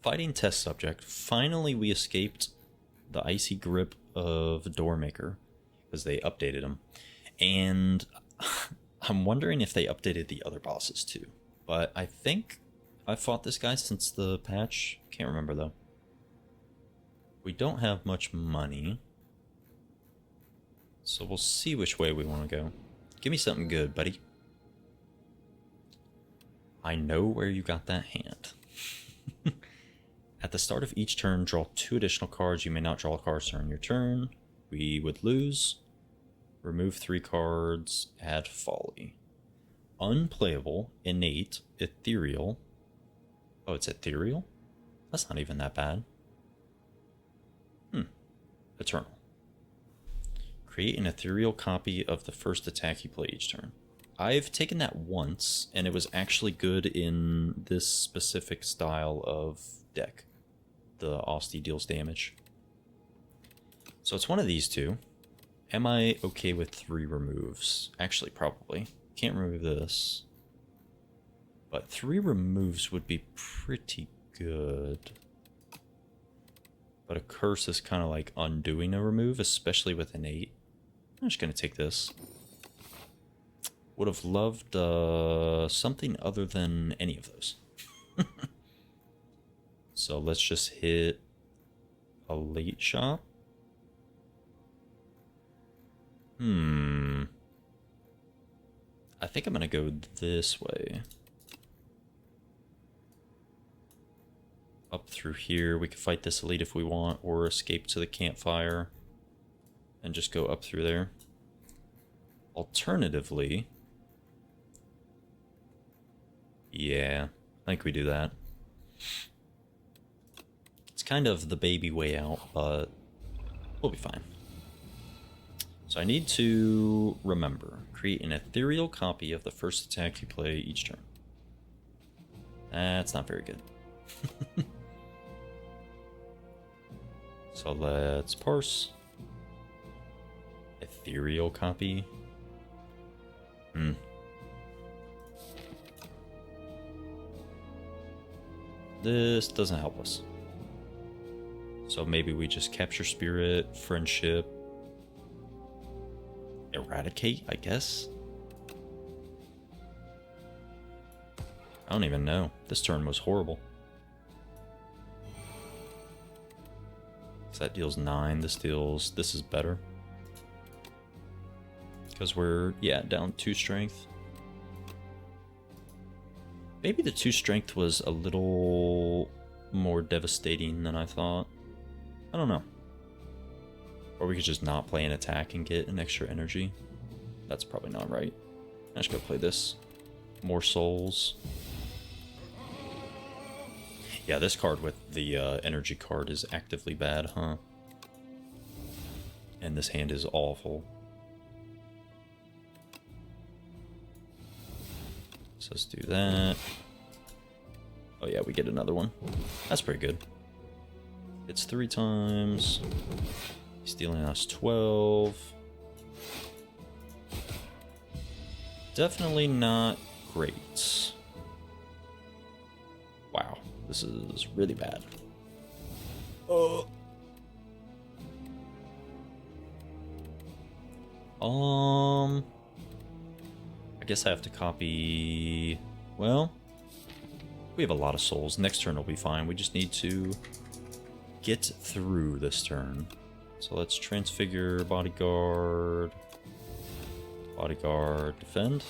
Fighting test subject. Finally we escaped the icy grip of Doormaker, because they updated him. And I'm wondering if they updated the other bosses too. But I think I've fought this guy since the patch. Can't remember though. We don't have much money. So we'll see which way we want to go. Give me something good, buddy. I know where you got that hand. At the start of each turn, draw 2 additional cards. You may not draw cards during your turn. We would lose. Remove 3 cards. Add Folly. Unplayable, innate, ethereal. Oh, it's ethereal? That's not even that bad. Eternal. Create an ethereal copy of the first attack you play each turn. I've taken that once, and it was actually good in this specific style of deck. The Austie deals damage. So it's one of these 2. Am I okay with 3 removes? Actually, probably. Can't remove this. But 3 removes would be pretty good. But a curse is kind of like undoing a remove, especially with an 8. I'm just going to take this. Would have loved something other than any of those. So let's just hit a late shot. I think I'm going to go this way. Up through here. We could fight this elite if we want, or escape to the campfire and just go up through there. Alternatively, yeah, I think we do that. It's kind of the baby way out, but we'll be fine. So I need to remember, create an ethereal copy of the first attack you play each turn. That's not very good. So let's parse. Ethereal copy. This doesn't help us. So maybe we just capture spirit, friendship, eradicate, I guess. I don't even know. This turn was horrible. So that deals 9. This is better. Because we're, yeah, down 2 strength. Maybe the 2 strength was a little more devastating than I thought. I don't know. Or we could just not play an attack and get an extra energy. That's probably not right. I should go play this. More souls. Yeah, this card with the energy card is actively bad, huh? And this hand is awful. So let's do that. Oh yeah, we get another one. That's pretty good. It's 3 times. He's dealing us 12. Definitely not great. Wow, this is really bad. Oh. I guess I have to copy. Well, we have a lot of souls. Next turn will be fine. We just need to get through this turn. So let's transfigure bodyguard. Bodyguard, defend.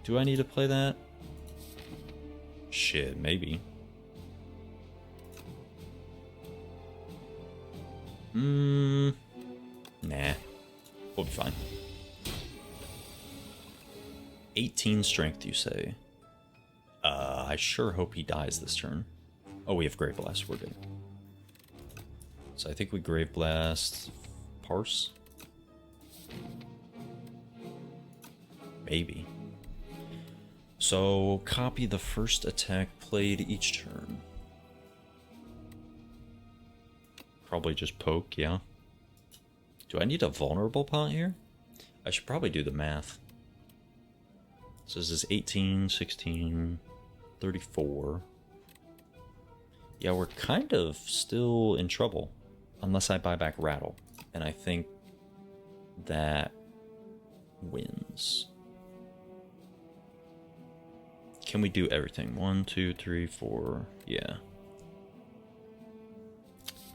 Do I need to play that? Shit, maybe. Nah. We'll be fine. 18 strength, you say? I sure hope he dies this turn. Oh, we have Grave Blast. We're good. So I think we Grave Blast Parse. Maybe. So copy the first attack played each turn. Probably just poke, yeah. Do I need a vulnerable pot here? I should probably do the math. So this is 18, 16, 34. Yeah, we're kind of still in trouble. Unless I buy back Rattle. And I think that wins. Can we do everything? 1, 2, 3, 4. Yeah.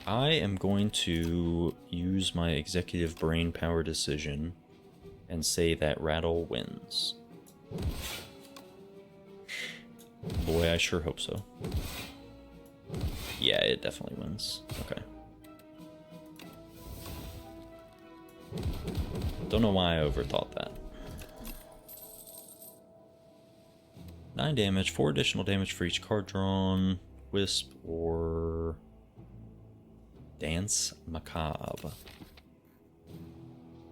I am going to use my executive brain power decision and say that Rattle wins. Boy, I sure hope so. Yeah, it definitely wins. Okay. Don't know why I overthought that. 9 damage, 4 additional damage for each card drawn. Wisp or Dance Macabre.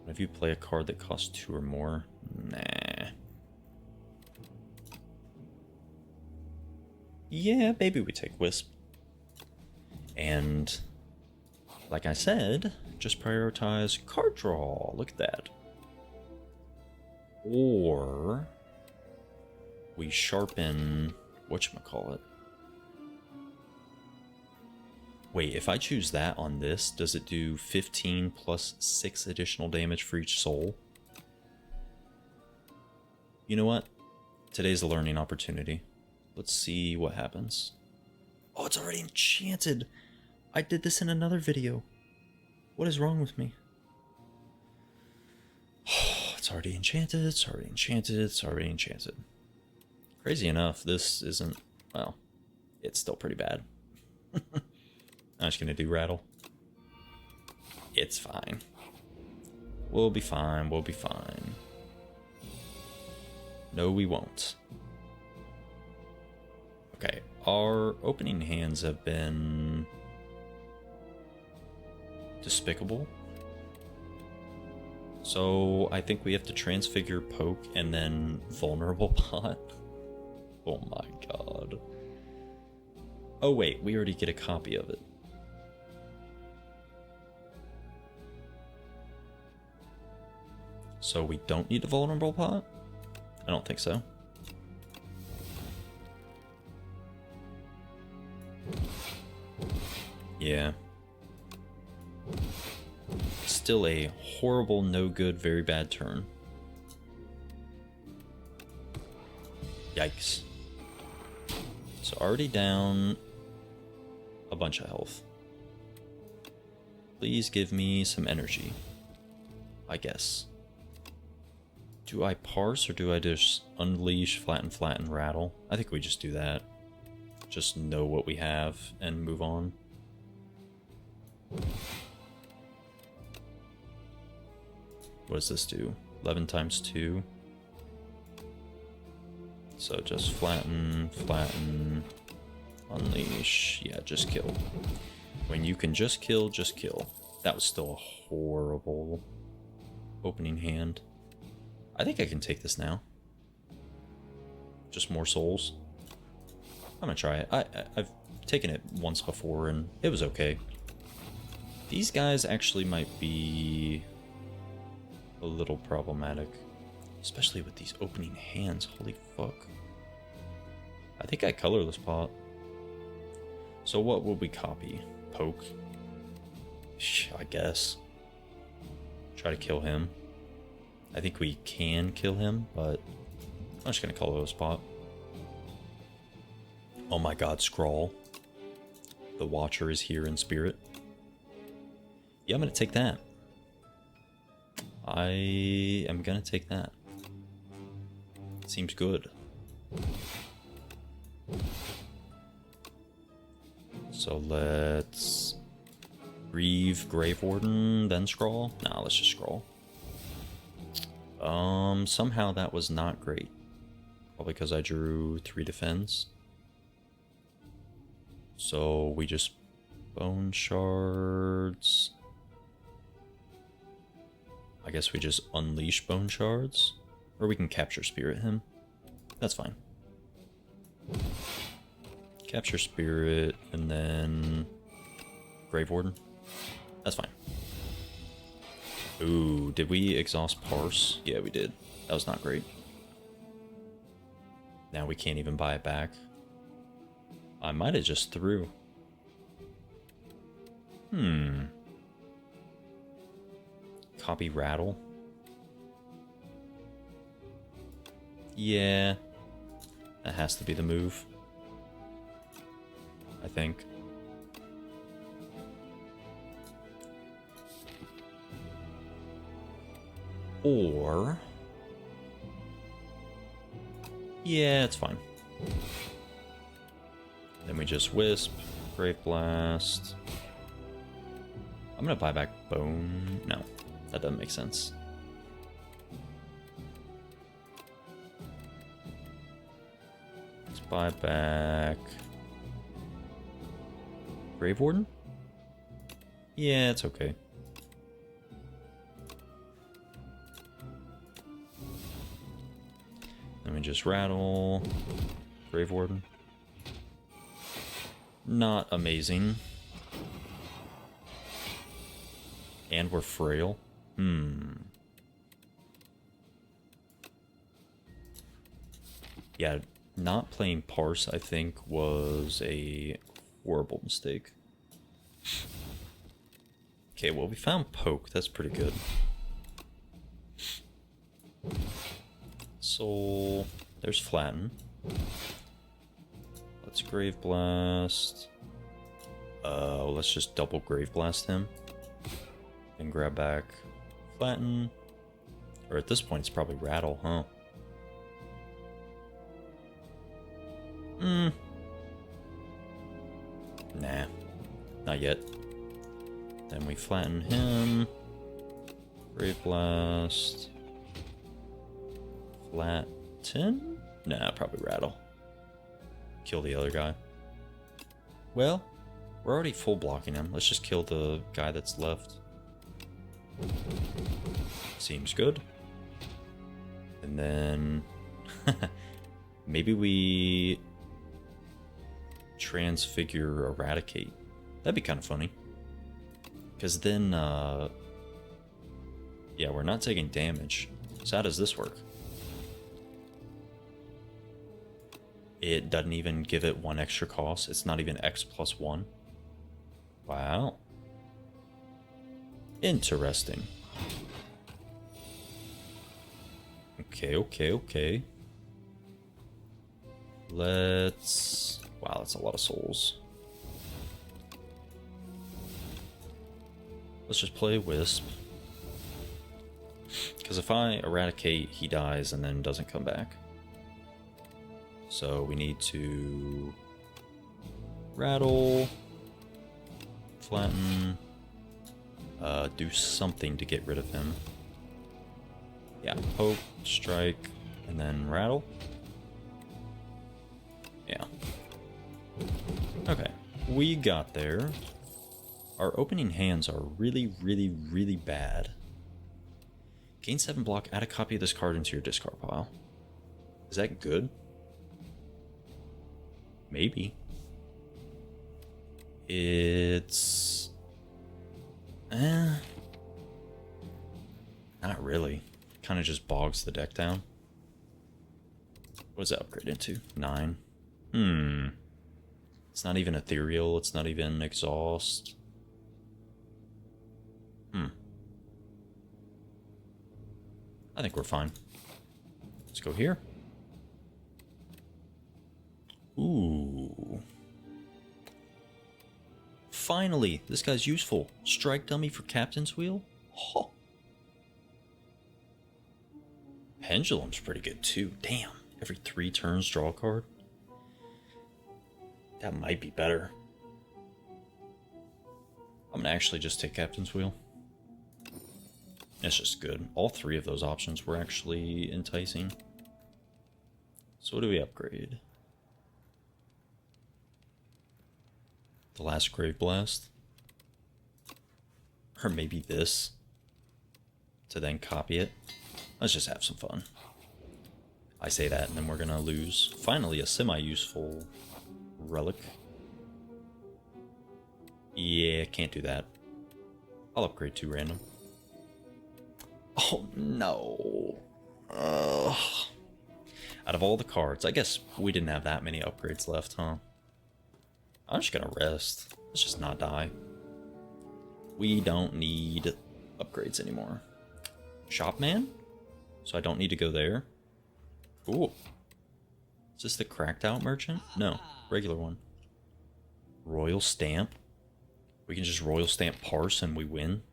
If you play a card that costs 2 or more, nah. Yeah, maybe we take Wisp. And like I said, just prioritize card draw. Look at that. Or we sharpen whatchamacallit. Wait, if I choose that on this, does it do 15 plus 6 additional damage for each soul? You know what? Today's a learning opportunity. Let's see what happens. Oh, it's already enchanted. I did this in another video. What is wrong with me? Oh, it's already enchanted, it's already enchanted, it's already enchanted. Crazy enough, this isn't, well, it's still pretty bad. I'm just gonna do Rattle. It's fine. We'll be fine, we'll be fine. No, we won't. Okay, our opening hands have been despicable. So I think we have to transfigure Poke and then vulnerable pot. Oh my god. Oh wait, we already get a copy of it. So we don't need a vulnerable pot? I don't think so. Yeah. Still a horrible, no good, very bad turn. Yikes. So already down a bunch of health. Please give me some energy, I guess. Do I parse or do I just unleash, flatten, rattle? I think we just do that. Just know what we have and move on. What does this do? 11 times 2. So just flatten, unleash. Yeah, just kill. When you can just kill, just kill. That was still a horrible opening hand. I think I can take this now. Just more souls. I'm gonna try it. I've taken it once before and it was okay. These guys actually might be a little problematic. Especially with these opening hands. Holy fuck. I think I colorless pot. So what will we copy? Poke? I guess. Try to kill him. I think we can kill him, but I'm just gonna colorless pot. Oh my god, Scrawl. The Watcher is here in spirit. Yeah, I'm gonna take that. I am gonna take that. Seems good. So let's Grieve, Grave Warden, then Scrawl. Nah, let's just Scrawl. Somehow that was not great. Probably because I drew 3 defense. So we just Bone Shards. I guess we just unleash Bone Shards. Or we can Capture Spirit him. That's fine. Capture Spirit, and then Grave Warden. That's fine. Ooh, did we exhaust Parse? Yeah, we did. That was not great. Now we can't even buy it back. I might have just threw. Copy Rattle. Yeah. That has to be the move. I think. Or... yeah, it's fine. Then we just Wisp, Grave Blast. I'm gonna buy back Bone. No, that doesn't make sense. Let's buy back Grave Warden? Yeah, it's okay. Then we just rattle Grave Warden. Not amazing. And we're frail. Yeah, not playing Parse, I think, was a horrible mistake. Okay, well, we found Poke. That's pretty good. So, there's Flatten. Let's Grave Blast. Let's just double Grave Blast him. And grab back Flatten. Or at this point, it's probably Rattle, huh? Nah. Not yet. Then we flatten him. Brave Blast. Flatten? Nah, probably Rattle. Kill the other guy. Well, we're already full blocking him. Let's just kill the guy that's left. Seems good. And then maybe we transfigure Eradicate. That'd be kind of funny. Because then, yeah, we're not taking damage. So how does this work? It doesn't even give it 1 extra cost. It's not even X plus 1. Wow. Interesting. Okay. Let's... Wow, that's a lot of souls. Let's just play Wisp. Because if I Eradicate, he dies and then doesn't come back. So we need to Rattle, Flatten, do something to get rid of him. Yeah, Poke, Strike, and then Rattle. Yeah. Okay, we got there. Our opening hands are really bad. Gain 7 block, add a copy of this card into your discard pile. Is that good? Maybe. It's... not really. Kind of just bogs the deck down. What does that upgrade into? 9. It's not even ethereal. It's not even exhaust. I think we're fine. Let's go here. Ooh. Finally, this guy's useful. Strike dummy for Captain's Wheel? Oh. Pendulum's pretty good too. Damn. Every 3 turns, draw a card. That might be better. I'm gonna actually just take Captain's Wheel. That's just good. All 3 of those options were actually enticing. So what do we upgrade? The last Grave Blast? Or maybe this? To then copy it? Let's just have some fun. I say that and then we're gonna lose. Finally, a semi-useful relic. Yeah, can't do that. I'll upgrade 2 random. Oh no. Ugh. Out of all the cards, I guess we didn't have that many upgrades left, huh? I'm just gonna rest. Let's just not die. We don't need upgrades anymore. Shopman? So I don't need to go there. Ooh. Is this the cracked out merchant? No, regular one. Royal Stamp. We can just Royal Stamp Parse and we win.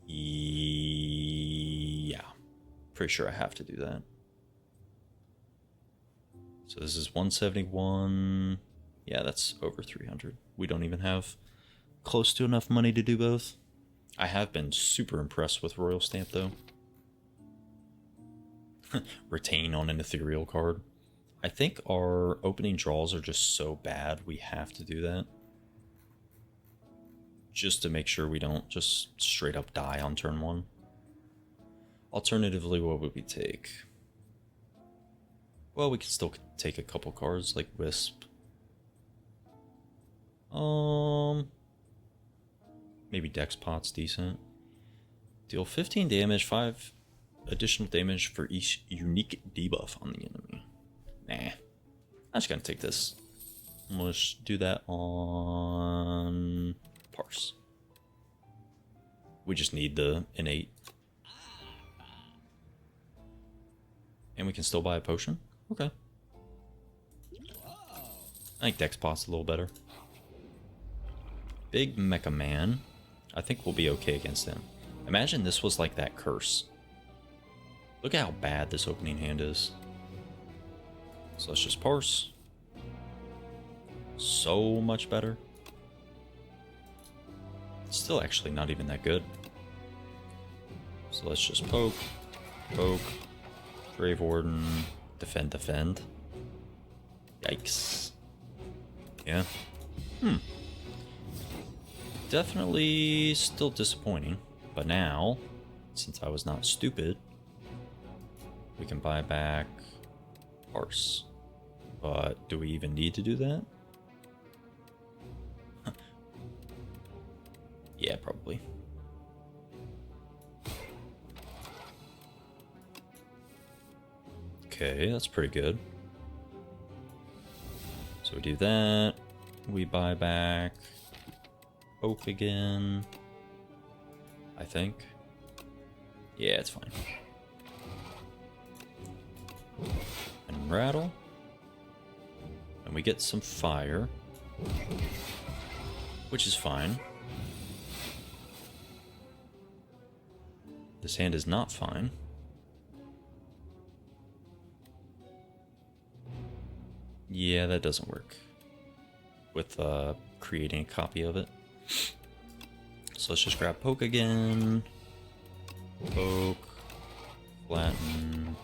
Yeah. Pretty sure I have to do that. So this is 171. Yeah, that's over 300. We don't even have close to enough money to do both. I have been super impressed with Royal Stamp, though. Retain on an ethereal card. I think our opening draws are just so bad, we have to do that. Just to make sure we don't just straight up die on turn 1. Alternatively, what would we take? Well, we can still take a couple cards, like Wisp. Maybe Dex Pot's decent. Deal 15 damage, 5 additional damage for each unique debuff on the enemy. Nah. I'm just gonna take this. Let's do that on Parse. We just need the innate. And we can still buy a potion? Okay. I think Dex Pot's a little better. Big Mecha Man. I think we'll be okay against him. Imagine this was like that curse. Look at how bad this opening hand is. So let's just Parse. So much better. It's still actually not even that good. So let's just poke, poke, Grave Warden, defend, defend. Yikes. Yeah. Definitely still disappointing. But now, since I was not stupid, we can buy back Parse. But do we even need to do that? Yeah, probably. Okay, that's pretty good. So we do that. We buy back Oak again. I think. Yeah, it's fine. And rattle. And we get some fire. Which is fine. This hand is not fine. Yeah, that doesn't work with creating a copy of it. So let's just grab poke again. Poke. Flatten.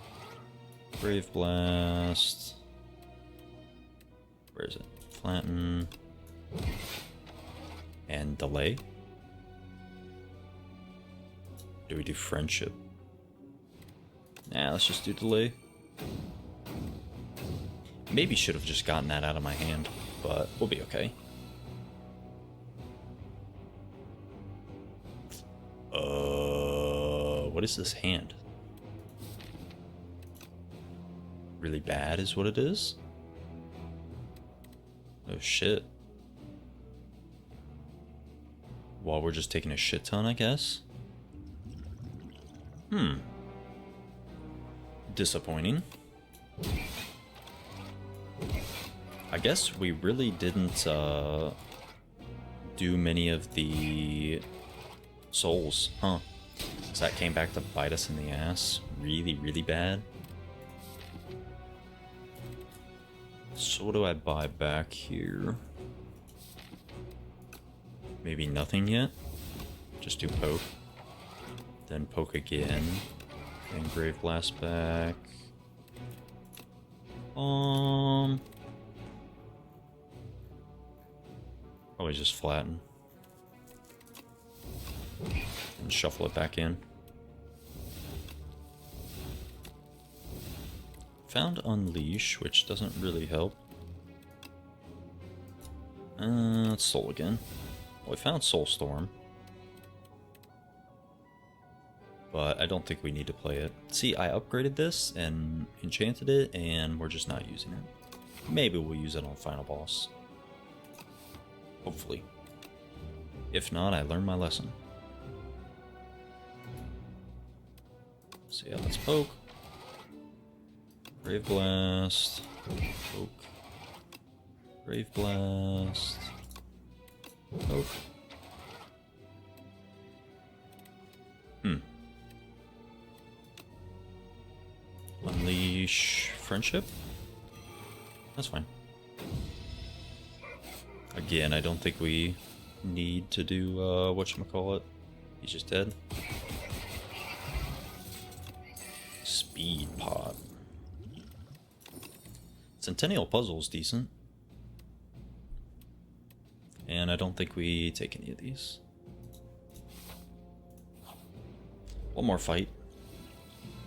Brave Blast. Where is it? Flatten. And delay. Do we do friendship? Nah, let's just do delay. Maybe should have just gotten that out of my hand, but we'll be okay. What is this hand? Really bad is what it is? Oh shit. Well, we're just taking a shit ton, I guess. Disappointing. I guess we really didn't do many of the souls, huh? Because that came back to bite us in the ass really, really bad. So what do I buy back here? Maybe nothing yet? Just do poke. Then poke again. Then Grave Blast back. Probably just flatten. And shuffle it back in. Found Unleash, which doesn't really help. Let's Soul again. Well, we found Soulstorm. But I don't think we need to play it. See, I upgraded this and enchanted it, and we're just not using it. Maybe we'll use it on final boss. Hopefully. If not, I learned my lesson. So yeah, let's poke. Brave Blast. Poke. Brave Blast. Poke. Unleash friendship? That's fine. Again, I don't think we need to do whatchamacallit. He's just dead. Speed pot. Centennial Puzzle's decent. And I don't think we take any of these. One more fight.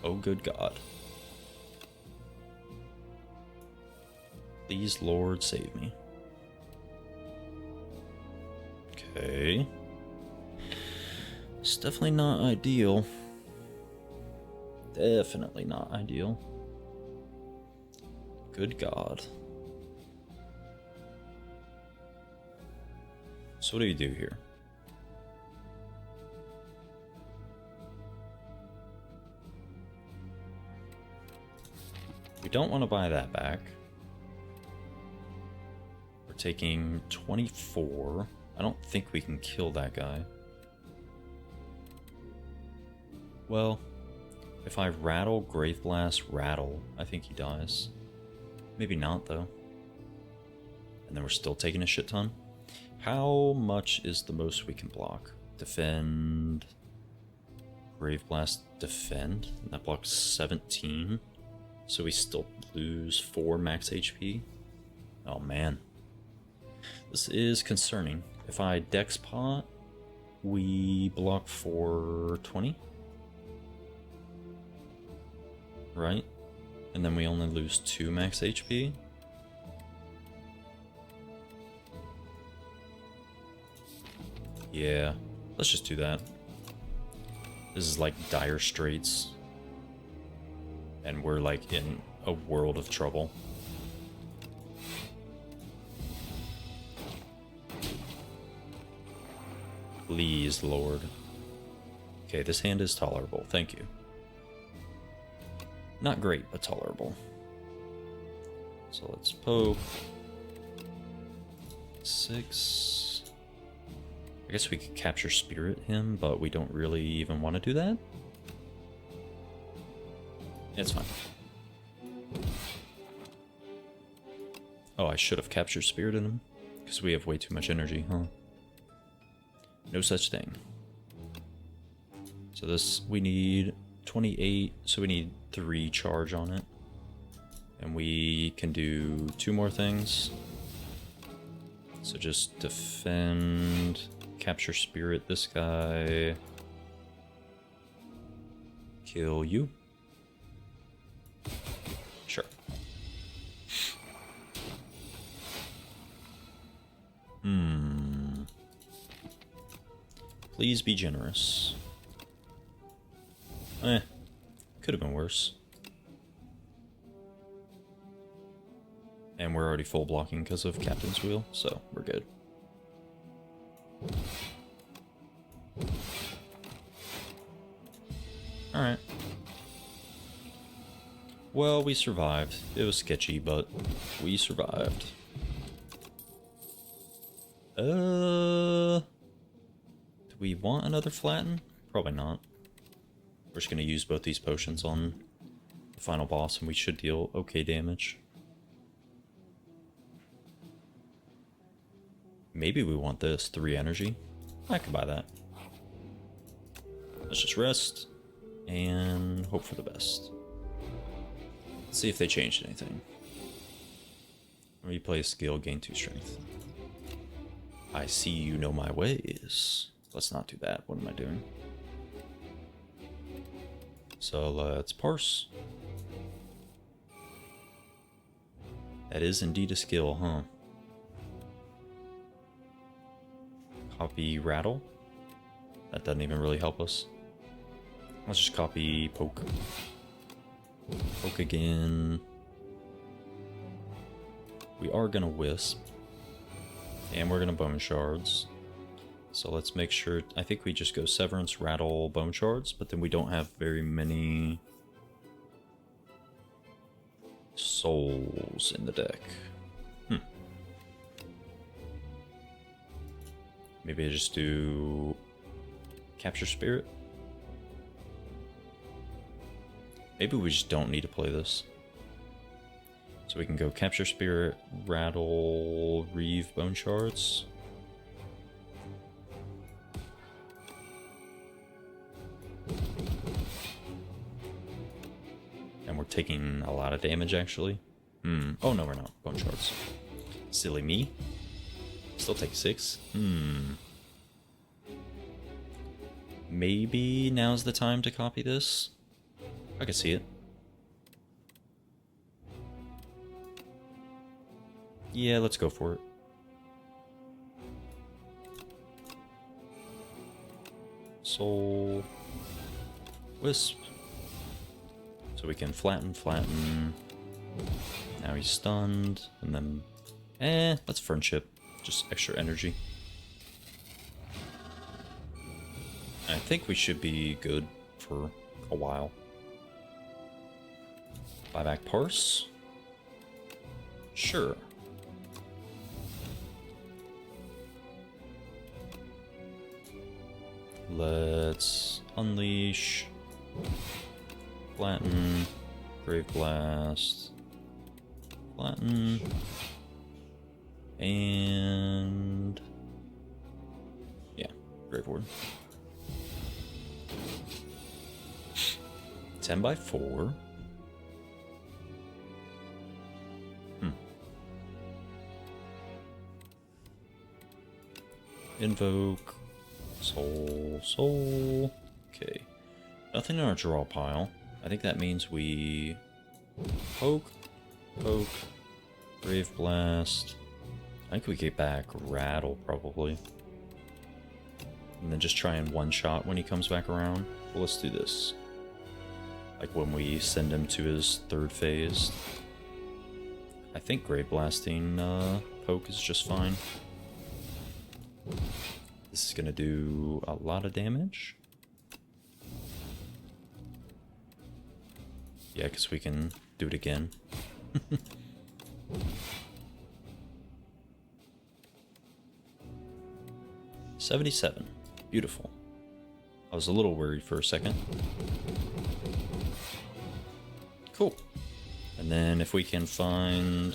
Oh good god. Please, Lord, save me. Okay. It's definitely not ideal. Definitely not ideal. Good god. So what do you do here? We don't want to buy that back. We're taking 24. I don't think we can kill that guy. Well, if I rattle, Grave Blast, rattle, I think he dies. Maybe not, though. And then we're still taking a shit ton. How much is the most we can block? Defend. Brave Blast defend. That blocks 17. So we still lose 4 max HP. Oh man. This is concerning. If I Dex Pot, we block for 20. Right? And then we only lose 2 max HP. Yeah, let's just do that. This is like dire straits. And we're like in a world of trouble. Please, Lord. Okay, this hand is tolerable. Thank you. Not great, but tolerable. So let's poke. 6. I guess we could capture spirit him, but we don't really even want to do that. It's fine. Oh, I should have captured spirit in him, because we have way too much energy, huh? No such thing. So this, we need 28, so we need 3 charge on it. And we can do 2 more things. So just defend, capture spirit this guy, kill you. Sure. Please be generous. Could have been worse. And we're already full blocking because of Captain's Wheel, so we're good. Alright. Well, we survived. It was sketchy, but we survived. Do we want another flatten? Probably not. We're just going to use both these potions on the final boss, and we should deal okay damage. Maybe we want this 3 energy. I could buy that. Let's just rest and hope for the best. Let's see if they changed anything. Replay skill, gain 2 strength. I see you know my ways. Let's not do that. What am I doing? So let's parse. That is indeed a skill, huh? Copy rattle. That doesn't even really help us. Let's just copy poke. Poke again. We are gonna wisp. And we're gonna bone shards. So let's make sure, I think we just go severance, rattle, bone shards, but then we don't have very many souls in the deck. Maybe I just do capture spirit. Maybe we just don't need to play this. So we can go capture spirit, rattle, reeve, bone shards. And we're taking a lot of damage actually. Oh no, we're not. Bone shards. Silly me. Still take 6. Maybe now's the time to copy this. I can see it. Yeah, let's go for it. Soul. Wisp. So we can flatten. Now he's stunned. And then... let's friendship. Just extra energy. I think we should be good for a while. Buy back Parse? Sure. Let's unleash. Flatten. Brave Blast. Flatten. And... yeah, Grave Ward. 10 by 4. Invoke. Soul. Okay. Nothing in our draw pile. I think that means we poke, Brave Blast. I think we get back Rattle, probably. And then just try and one-shot when he comes back around. Well, let's do this. Like when we send him to his 3rd phase. I think Grave Blasting poke is just fine. This is gonna do a lot of damage. Yeah, because we can do it again. 77. Beautiful. I was a little worried for a second. Cool. And then if we can find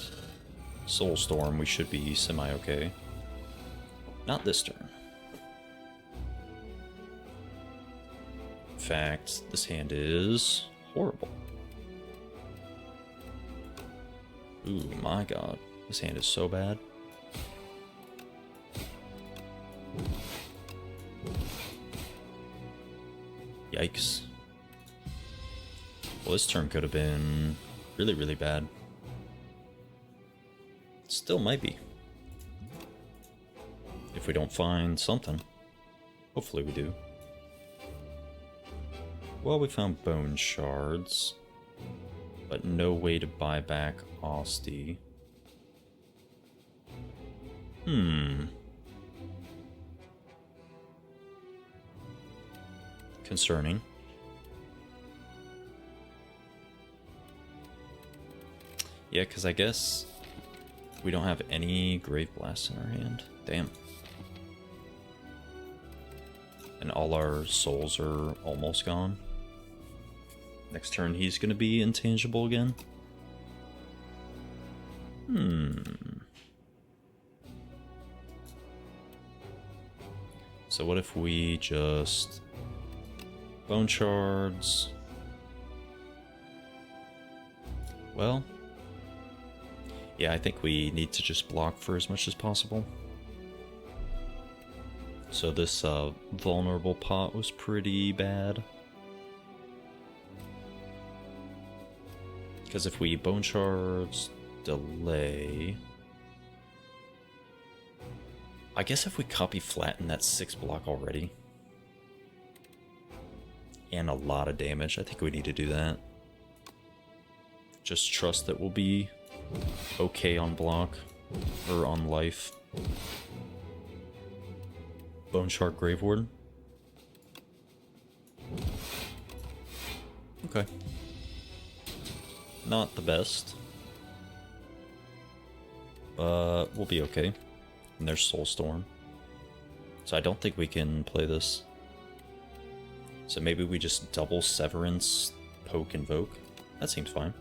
Soulstorm, we should be semi-okay. Not this turn. In fact, this hand is horrible. Ooh, my god. This hand is so bad. Yikes. Well, this turn could have been really, really bad. Still might be. If we don't find something. Hopefully we do. Well, we found bone shards. But no way to buy back Osty. Concerning. Yeah, because I guess we don't have any Grave Blasts in our hand. Damn. And all our souls are almost gone. Next turn he's going to be intangible again. So what if we just bone shards? Well, yeah, I think we need to just block for as much as possible. So this vulnerable pot was pretty bad. Because if we bone shards, delay... I guess if we copy flatten, that's 6 block already. And a lot of damage. I think we need to do that. Just trust that we'll be okay on block. Or on life. Bone Shard Grave Warden. Okay. Not the best. But we'll be okay. And there's Soulstorm. So I don't think we can play this. So maybe we just double Severance, Poke, Invoke. That seems fine.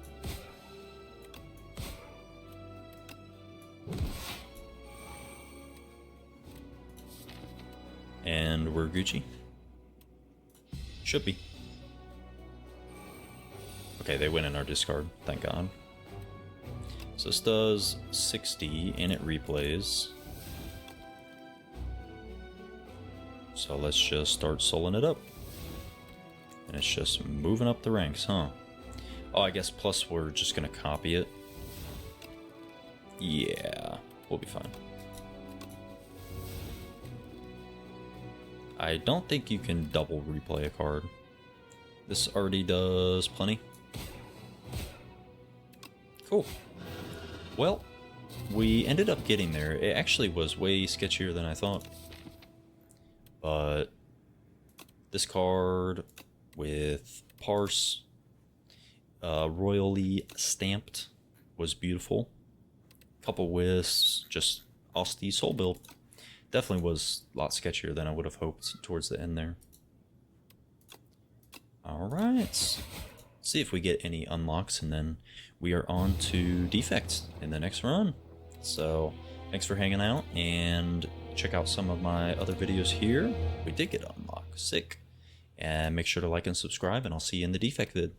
And we're Gucci. Should be. Okay, they went in our discard, thank god. So this does 60 and it replays. So let's just start souling it up. And it's just moving up the ranks, huh? Oh, I guess plus we're just gonna copy it. Yeah, we'll be fine. I don't think you can double replay a card. This already does plenty. Cool. Well, we ended up getting there. It actually was way sketchier than I thought. But this card with Parse, royally stamped, was beautiful. Couple wisps, just Osty soul build. Definitely was a lot sketchier than I would have hoped towards the end there. Alright. See if we get any unlocks, and then we are on to Defect in the next run. So, thanks for hanging out, and check out some of my other videos here. We did get unlocked. Sick. And make sure to like and subscribe, and I'll see you in the defect vid.